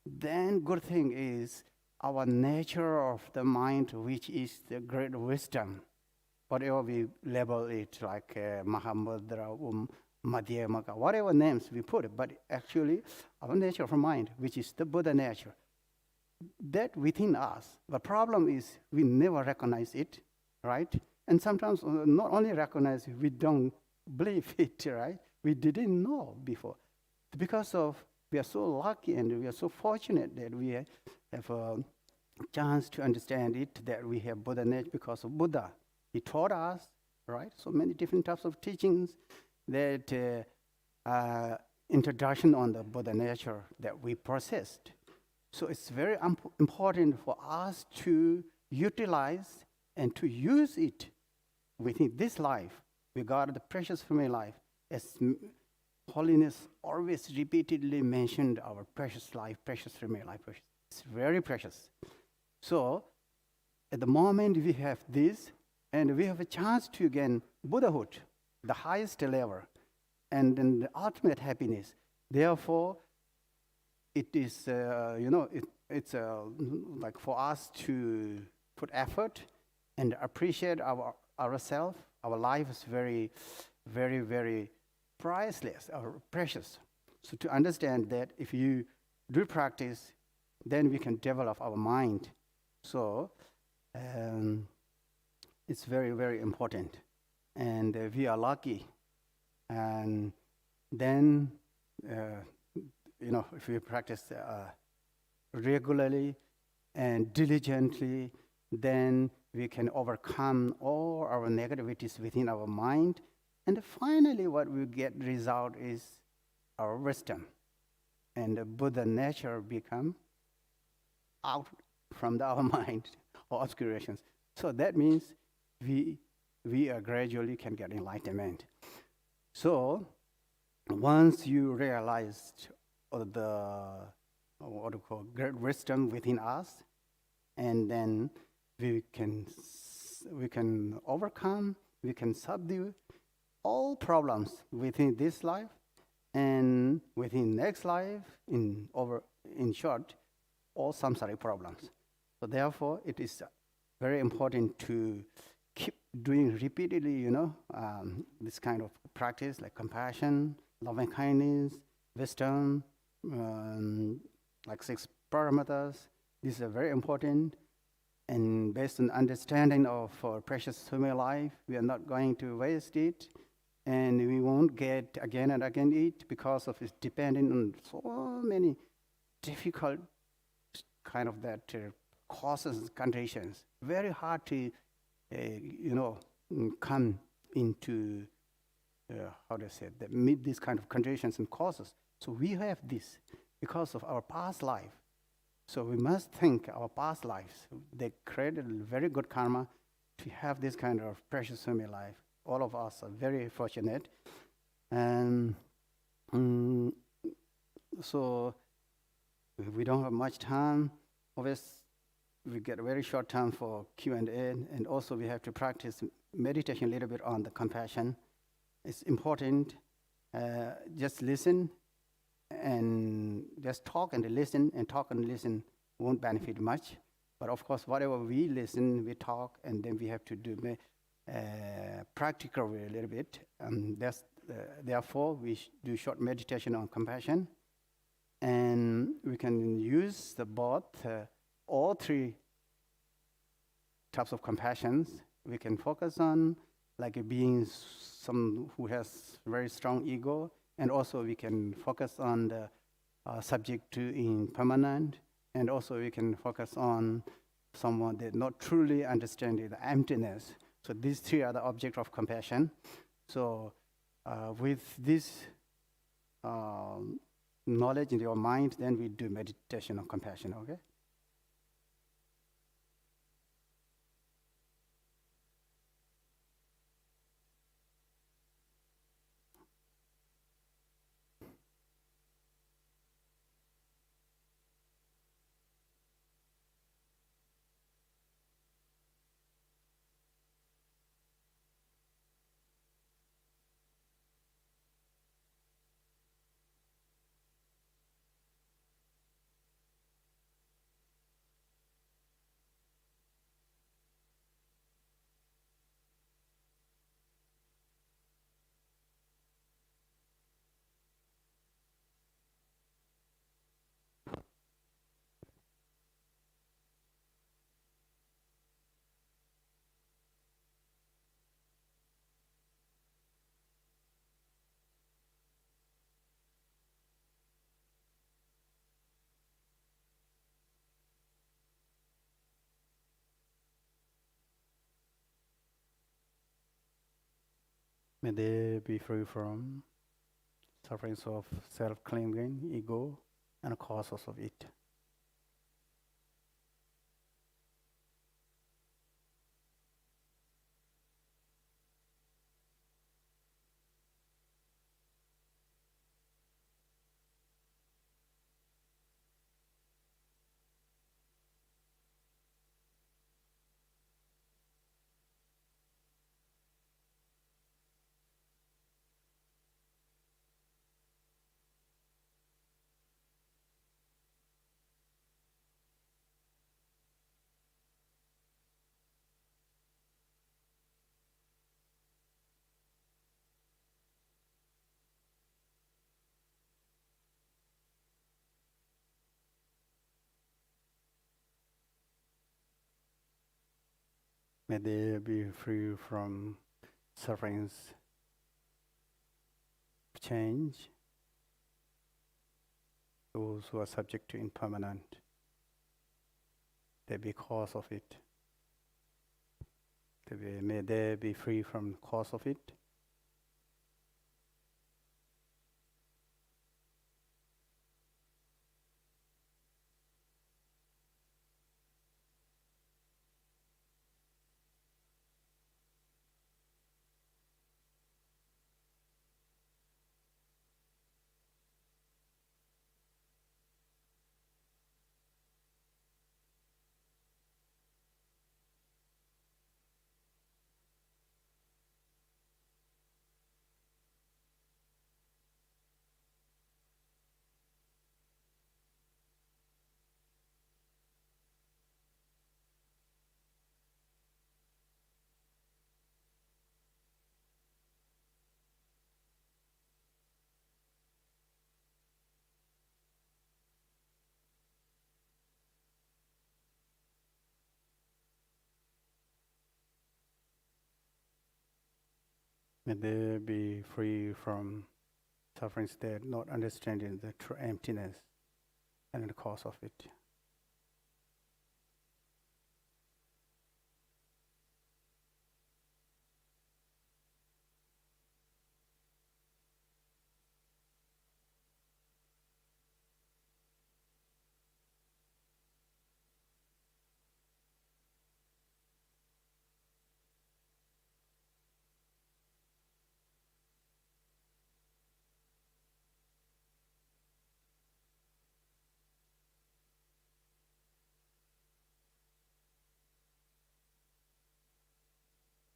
then good thing is our nature of the mind, which is the great wisdom. Whatever we label it, like Mahamudra, Madhyamaka, whatever names we put it, but actually our nature of mind, which is the Buddha nature, that within us. The problem is we never recognize it, right? And sometimes not only recognize it, we don't believe it, right? We didn't know before. Because of, we are so lucky and we are so fortunate that we have a chance to understand it, that we have Buddha nature because of Buddha. He taught us, right? So many different types of teachings that introduction on the Buddha nature that we processed. So it's very important for us to utilize and to use it within this life, regarding the precious family life. As Holiness always repeatedly mentioned our precious life, precious family life. It's very precious. So at the moment we have this, and we have a chance to gain Buddhahood, the highest level, and then the ultimate happiness. Therefore, it is, it's like for us to put effort and appreciate ourselves. Our life is very, very, very priceless or precious. So to understand that, if you do practice, then we can develop our mind. So it's very, very important. And we are lucky. And then, if we practice regularly and diligently, then we can overcome all our negativities within our mind. And finally, what we get result is our wisdom. And the Buddha nature become out from our mind or obscurations. So that means we are gradually can get enlightenment. So once you realized the great wisdom within us, and then we can overcome, we can subdue all problems within this life and within next life, in short, all samsaric problems. So therefore, it is very important to keep doing repeatedly, this kind of practice, like compassion, loving kindness, wisdom, like 6 paramatas. These are very important. And based on understanding of precious human life, we are not going to waste it. And we won't get again and again it, because of it's depending on so many difficult kind of that causes and conditions. Very hard to, come into, meet these kind of conditions and causes. So we have this because of our past life. So we must think our past lives. They created very good karma to have this kind of precious human life. All of us are very fortunate. And so we don't have much time. Obviously, we get a very short time for Q&A, and also we have to practice meditation a little bit on the compassion. It's important. Just listen and just talk and listen, and talk and listen won't benefit much. But of course, whatever we listen, we talk, and then we have to do practical a little bit. Therefore, we do short meditation on compassion. And we can use all 3 types of compassions. We can focus on like being some who has very strong ego, and also we can focus on the subject to impermanent, and also we can focus on someone that not truly understanding the emptiness. So these 3 are the object of compassion. So with this knowledge in your mind, then we do meditation on compassion, okay? May they be free from sufferings of self-clinging, ego, and causes of it. May they be free from sufferings, change, those who are subject to impermanent, they be cause of it. May they be free from cause of it. May they be free from sufferings that not understanding the true emptiness and the cause of it.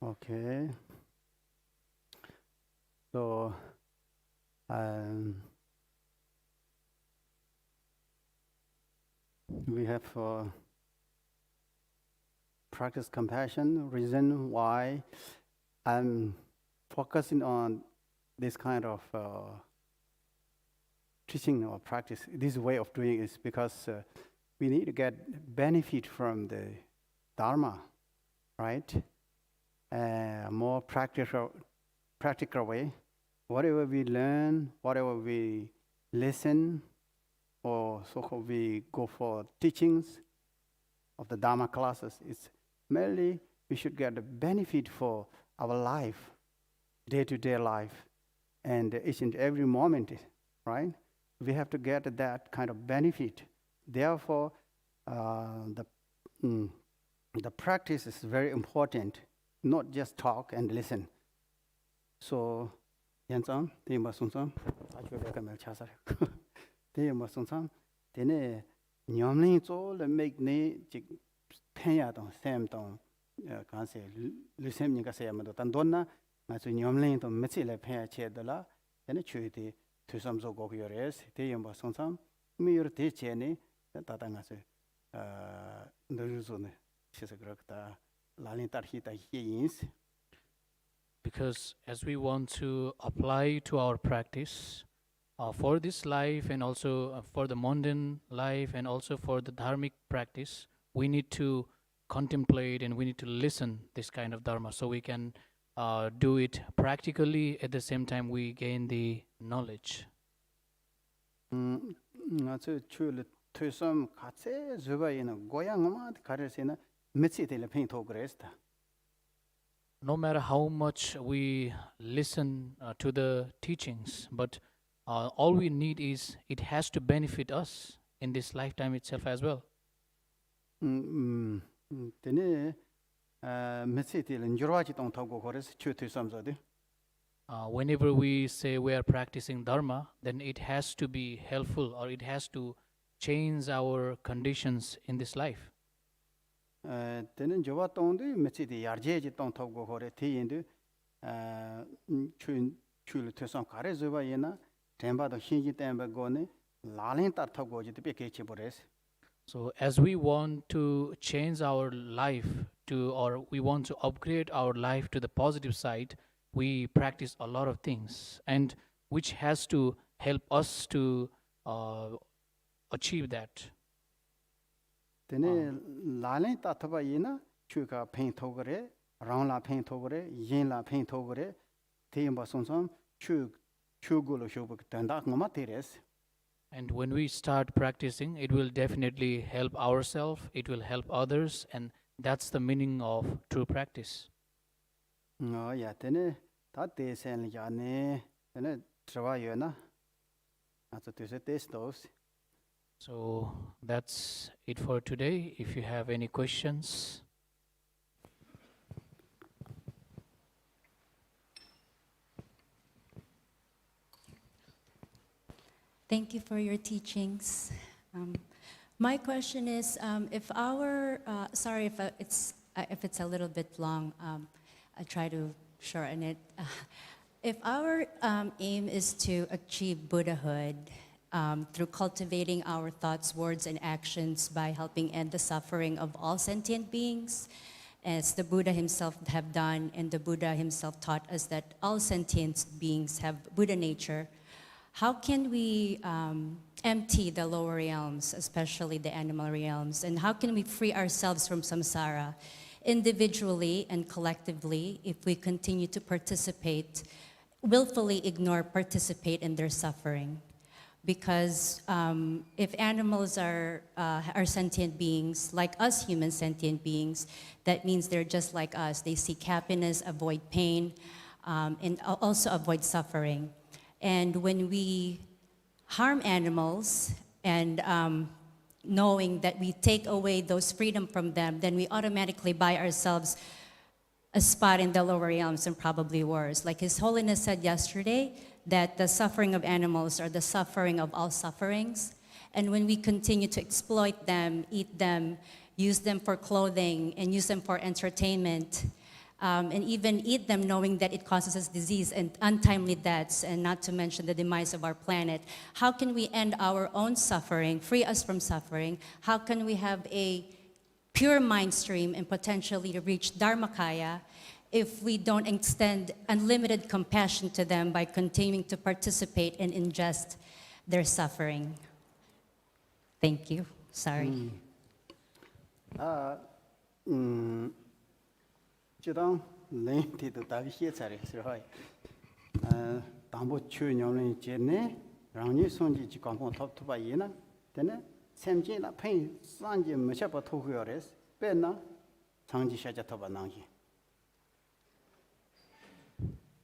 Okay. So, we have practice compassion. Reason why I'm focusing on this kind of teaching or practice, this way of doing is because we need to get benefit from the Dharma, right? More practical way. Whatever we learn, whatever we listen, or so-called we go for teachings of the Dharma classes, it's merely we should get the benefit for our life, day-to-day life, and each and every moment, right? We have to get that kind of benefit. Therefore, the practice is very important, not just talk and listen. So, Yansam, Tima Sunsam, I should recommend Chasar. Tima Sunsam, Tene, Nyamlin so the make ne Payadon, Sam Don, can't say, Lucem Nicasayamado, Tandona, as a Nyamlin to Metsila Paya Chedala, and a treaty to some so go your ass, Tima Sunsam, Mir Ticheni, Tatangase, the Ruzone, she's a grakta, Lalintar Hita Hins. Because as we want to apply to our practice for this life and also for the mundane life and also for the dharmic practice, we need to contemplate and we need to listen this kind of dharma so we can do it practically. At the same time, we gain the knowledge. That's true. To some Katse Zuba in a Goyangama, Karesina, Mitsi telepaint to Gresta. no matter how much we listen to the teachings, but all we need is it has to benefit us in this lifetime itself as well. Tene mesiti njurwaji tong thago kores chuthi samjade. Whenever we say we are practicing Dharma, then it has to be helpful or it has to change our conditions in this life. Tene njwa tong de mesiti yarjeji tong thago kore thiyinde chul thesam kare zuba yena temba do shinji temba gone lalin tar thago ji de ke chibores. So as we want to change our life to, or we want to upgrade our life to the positive side, we practice a lot of things, and which has to help us to achieve that. Tene lalin tar thaba yena chuka phain thogore rang la phain thogore yin la phain thogore thimba sonsam chugolo shobuk tanda ngama teres. And when we start practicing, it will definitely help ourselves, it will help others, and that's the meaning of true practice. Ya tene ta te sen ya ne tene trawa yena ato te se testos. So that's it for today. If you have any questions. Thank you for your teachings. My question is, if our sorry if it's a little bit long, I try to shorten it. If our aim is to achieve Buddhahood through cultivating our thoughts, words, and actions by helping end the suffering of all sentient beings, as the Buddha himself have done, and the Buddha himself taught us that all sentient beings have Buddha nature, how can we empty the lower realms, especially the animal realms, and how can we free ourselves from samsara individually and collectively if we continue to willfully participate in their suffering? Because if animals are sentient beings, like us human sentient beings, that means they're just like us. They seek happiness, avoid pain, and also avoid suffering. And when we harm animals and knowing that we take away those freedom from them, then we automatically buy ourselves a spot in the lower realms and probably worse. Like His Holiness said yesterday, that the suffering of animals are the suffering of all sufferings. And when we continue to exploit them, eat them, use them for clothing, and use them for entertainment, and even eat them knowing that it causes us disease and untimely deaths, and not to mention the demise of our planet, how can we end our own suffering, free us from suffering? How can we have a pure mind stream and potentially to reach Dharmakaya if we don't extend unlimited compassion to them by continuing to participate and ingest their suffering? Thank you. Sorry. Chidang len ti to ta xie chare sirhai dambo chu nyong je ne rang ni song ji kang pong top to ba yina tene sem ji la pen san ji me sha ba to hu yores pe na chang ji sha ja to ba nang yi.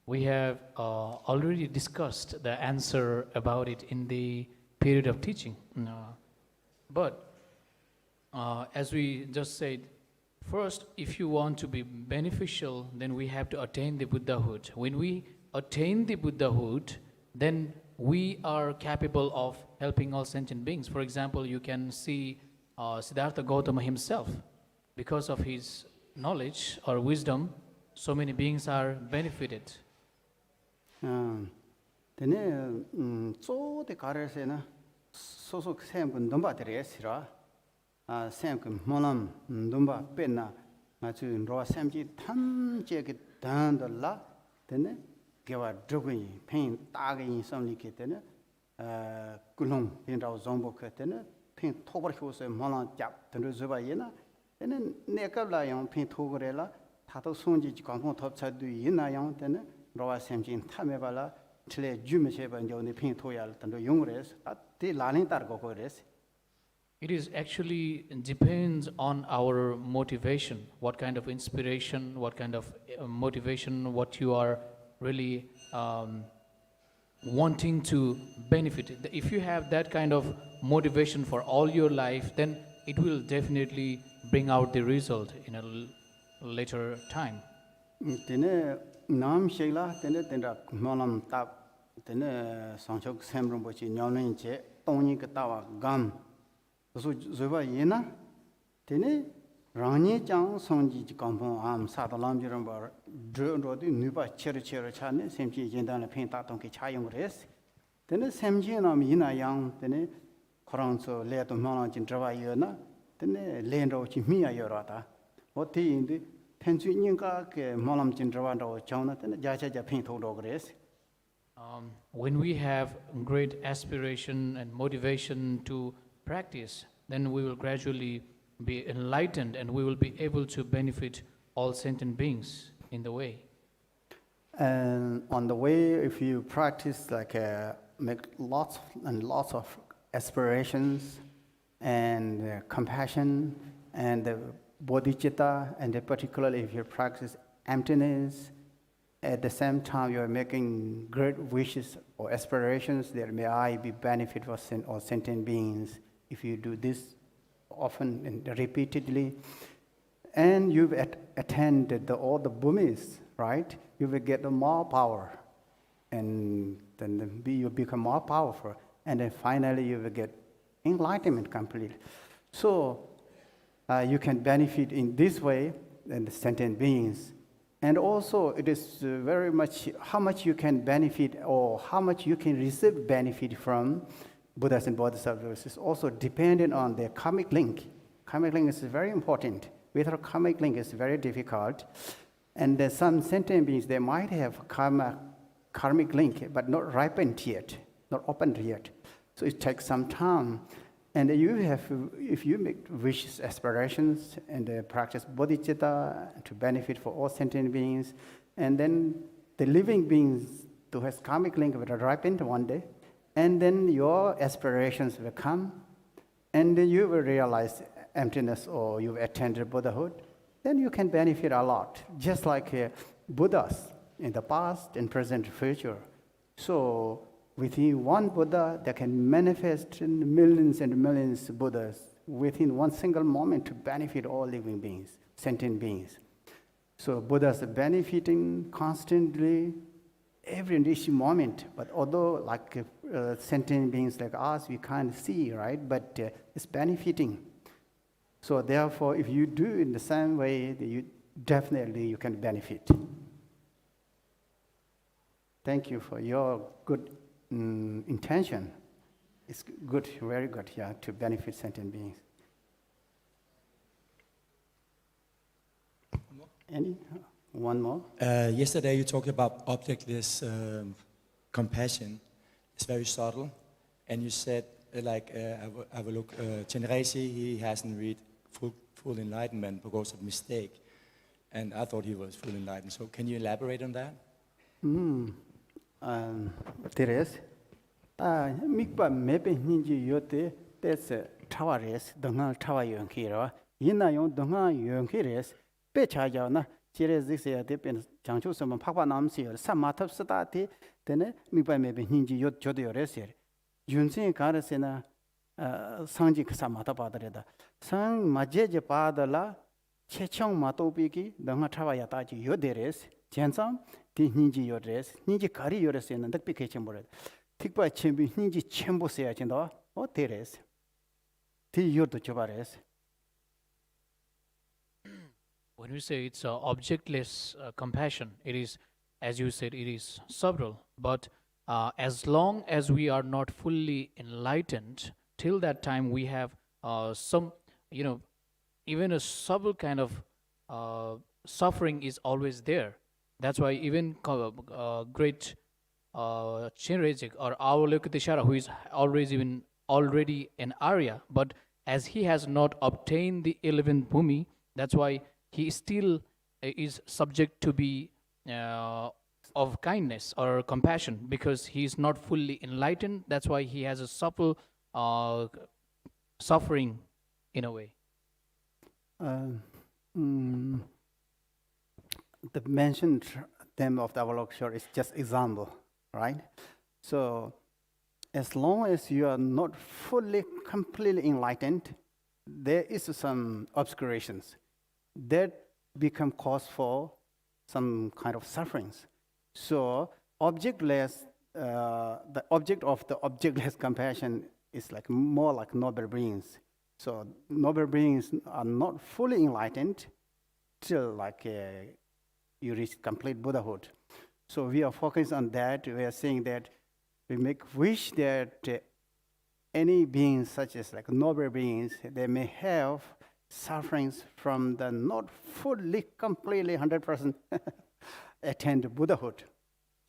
We have already discussed the answer about it in the period of teaching. But as we just said, first, if you want to be beneficial, then we have to attain the Buddhahood. When we attain the Buddhahood, then we are capable of helping all sentient beings. For example, you can see Siddhartha Gautama himself. Because of his knowledge or wisdom, so many beings are benefited. Tene zo de kare se na so so sem kun dom ba de sira sem kun molam dom ba pe na ma chu ro sem ji tham je ke dan de la tene ge wa dru yin pin ta ge yin sam li ke tene kulong yin rao zong bo ke tene pin to ba hu se molam jap de zo ba yin na tene ne ka la yang pin to ge la ta to song ji gang phong top cha du yin na yang tene roa semjin thame bala thle jume se ban jone phin thoyal tan do yong res a ti lalin tar go res. It is actually depends on our motivation, what kind of inspiration, what kind of motivation, what you are really wanting to benefit. If you have that kind of motivation for all your life, then it will definitely bring out the result in a later time. Tene nam shela tene tenda malam tap tene sangchok semrum bochi nyolin che tongni ka tawa gam so zoba yena tene rangni chang songji ji kampong am sa da lam jiram bar dro ro di nuba cher cha ne semji jindan la phin ta tong ke cha yong res tene semji nam yina yang tene khorang so le to malang jin trawa yena tene len ro chi mi ya yo ra ta o ti indi pensu nyinga ke malam jin trawa ro chang na tene ja cha phin tho do res. When we have great aspiration and motivation to practice, then we will gradually be enlightened and we will be able to benefit all sentient beings in the way. And on the way, if you practice like make lots and lots of aspirations and compassion and bodhicitta, and particularly if you practice emptiness, at the same time you are making great wishes or aspirations, there may I be benefit for all sentient beings. If you do this often and repeatedly, and you've attended all the bhumis, right? You will get more power, and then you become more powerful, and then finally you will get enlightenment completely. So you can benefit in this way, and the sentient beings. And also, it is very much how much you can benefit or how much you can receive benefit from Buddhas and Bodhisattvas is also dependent on their karmic link. Karmic link is very important. Without karmic link, it's very difficult. And some sentient beings, they might have karmic link, but not ripened yet, not opened yet. So it takes some time. And if you make wishes, aspirations, and practice bodhicitta to benefit for all sentient beings, and then the living beings to have karmic link will ripen one day, and then your aspirations will come, and then you will realize emptiness or you attended Buddhahood, then you can benefit a lot, just like Buddhas in the past and present future. So within one Buddha, they can manifest millions and millions of Buddhas within one single moment to benefit all living beings, sentient beings. So Buddhas are benefiting constantly every and each moment. But although like sentient beings like us, we can't see, right? But it's benefiting. So therefore, if you do in the same way, you can benefit. Thank you for your good intention. It's good, very good, yeah, to benefit sentient beings. Any? One more? Yesterday you talked about objectless compassion. It's very subtle. And you said, Candrakīrti, he hasn't reached full enlightenment because of mistake. And I thought he was full enlightened. So can you elaborate on that? Teres, mikpa mepe ninji yote tes tawares donga tawa yonkiro yina yon donga yonkires pe chaja na chire zixia de pen changchu sama phakpa nam si samathap sata te tene mikpa mepe ninji yot jode yoreser yunsin karasena sangji samata padareda sang maje je padala chechong matopi ki donga tawa yata ji yoderes jensam ti ninji yores ninji kari yores na dak pike chembore tikpa chembi ninji chembo se achendo o teres ti yordo chobares. When we say it's objectless compassion, it is, as you said, it is subtle. But as long as we are not fully enlightened, till that time we have some, even a subtle kind of suffering is always there. That's why even great Chinrejik or Avalokiteshvara, who is already an Arya, but as he has not obtained the 11th bhumi, that's why he still is subject to be of kindness or compassion, because he is not fully enlightened. That's why he has a subtle suffering in a way. The mentioned theme of the Avalokshar is just example, right? So as long as you are not fully, completely enlightened, there is some obscurations that become cause for some kind of sufferings. So objectless, the object of the objectless compassion is like more like noble beings. So noble beings are not fully enlightened till like you reach complete Buddhahood. So we are focused on that. We are saying that we make wish that any beings such as like noble beings, they may have sufferings from the not fully, completely, 100% attend Buddhahood.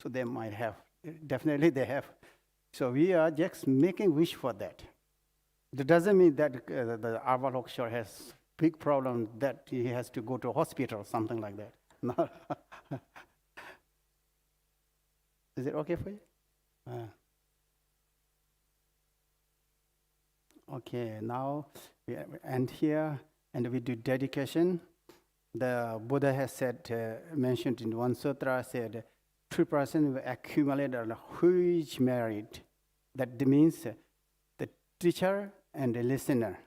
So they might have, definitely they have. So we are just making wish for that. That doesn't mean that the Avalokshar has big problem that he has to go to a hospital or something like that. No. Is it okay for you? Okay, now we end here and we do dedication. The Buddha has said, mentioned in one sutra, said, 3% will accumulate a huge merit. That means the teacher and the listener,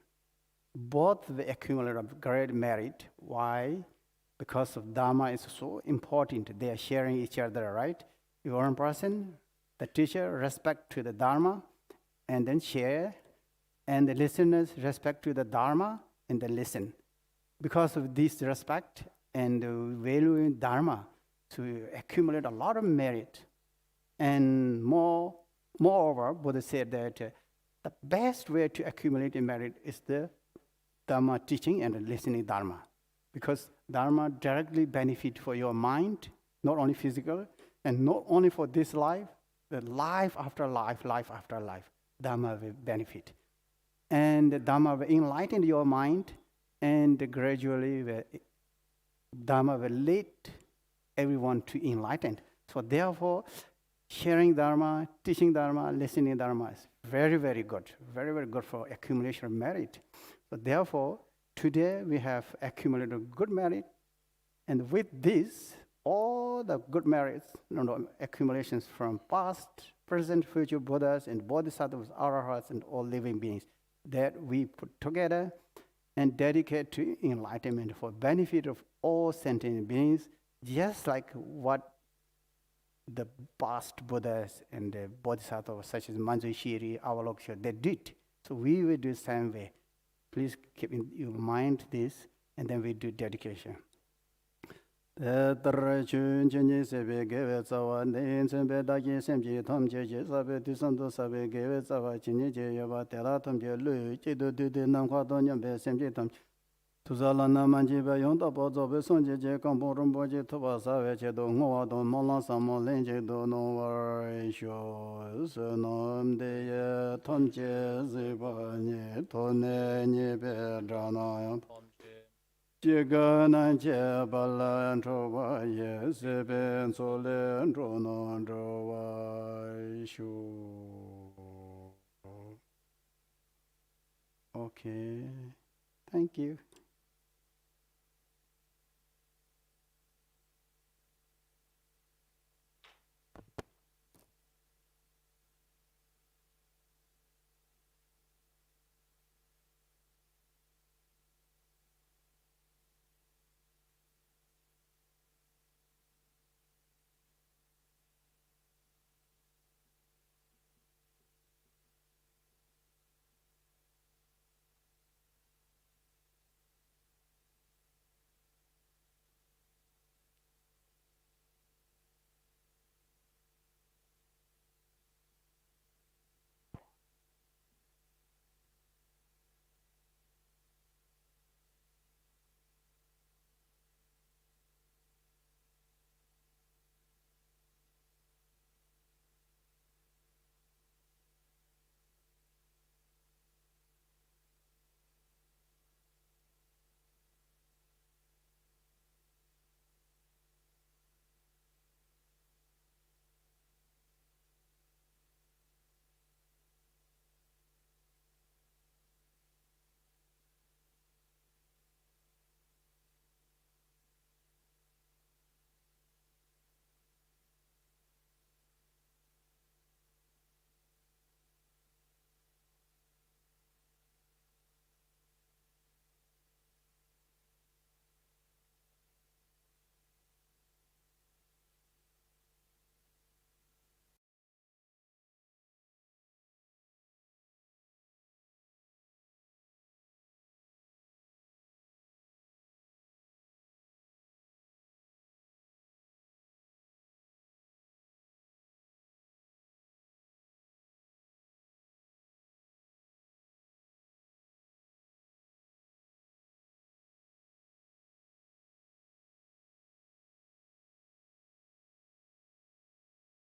both will accumulate a great merit. Why? Because of Dharma is so important. They are sharing each other, right? If one person, the teacher, respect to the Dharma and then share, and the listeners respect to the Dharma and then listen. Because of this respect and valuing Dharma, to accumulate a lot of merit. And moreover, Buddha said that the best way to accumulate merit is the Dharma teaching and the listening Dharma. Because Dharma directly benefit for your mind, not only physical, and not only for this life, but life after life, life after life, Dharma will benefit. And the Dharma will enlighten your mind, and gradually Dharma will lead everyone to enlighten. So therefore, sharing Dharma, teaching Dharma, listening Dharma is very, very good. Very, very good for accumulation of merit. So therefore, today we have accumulated good merit. And with this, all the good merits, accumulations from past, present, future Buddhas and Bodhisattvas, Arahats, and all living beings that we put together and dedicate to enlightenment for benefit of all sentient beings, just like what the past Buddhas and the Bodhisattvas, such as Manjushri, Avalokshara, they did. So we will do the same way. Please keep in your mind this, and then we do dedication. Tuzalana manjiba yonda bozo be sonje je kampo rumbo je toba sawe che do ngowa do mola samo lenje do no war sho so nom de ye tom che ziba nye to ne nye be drana je ga na je bala ntro wa ye se ben so le ntro no ntro wa sho. Okay, thank you.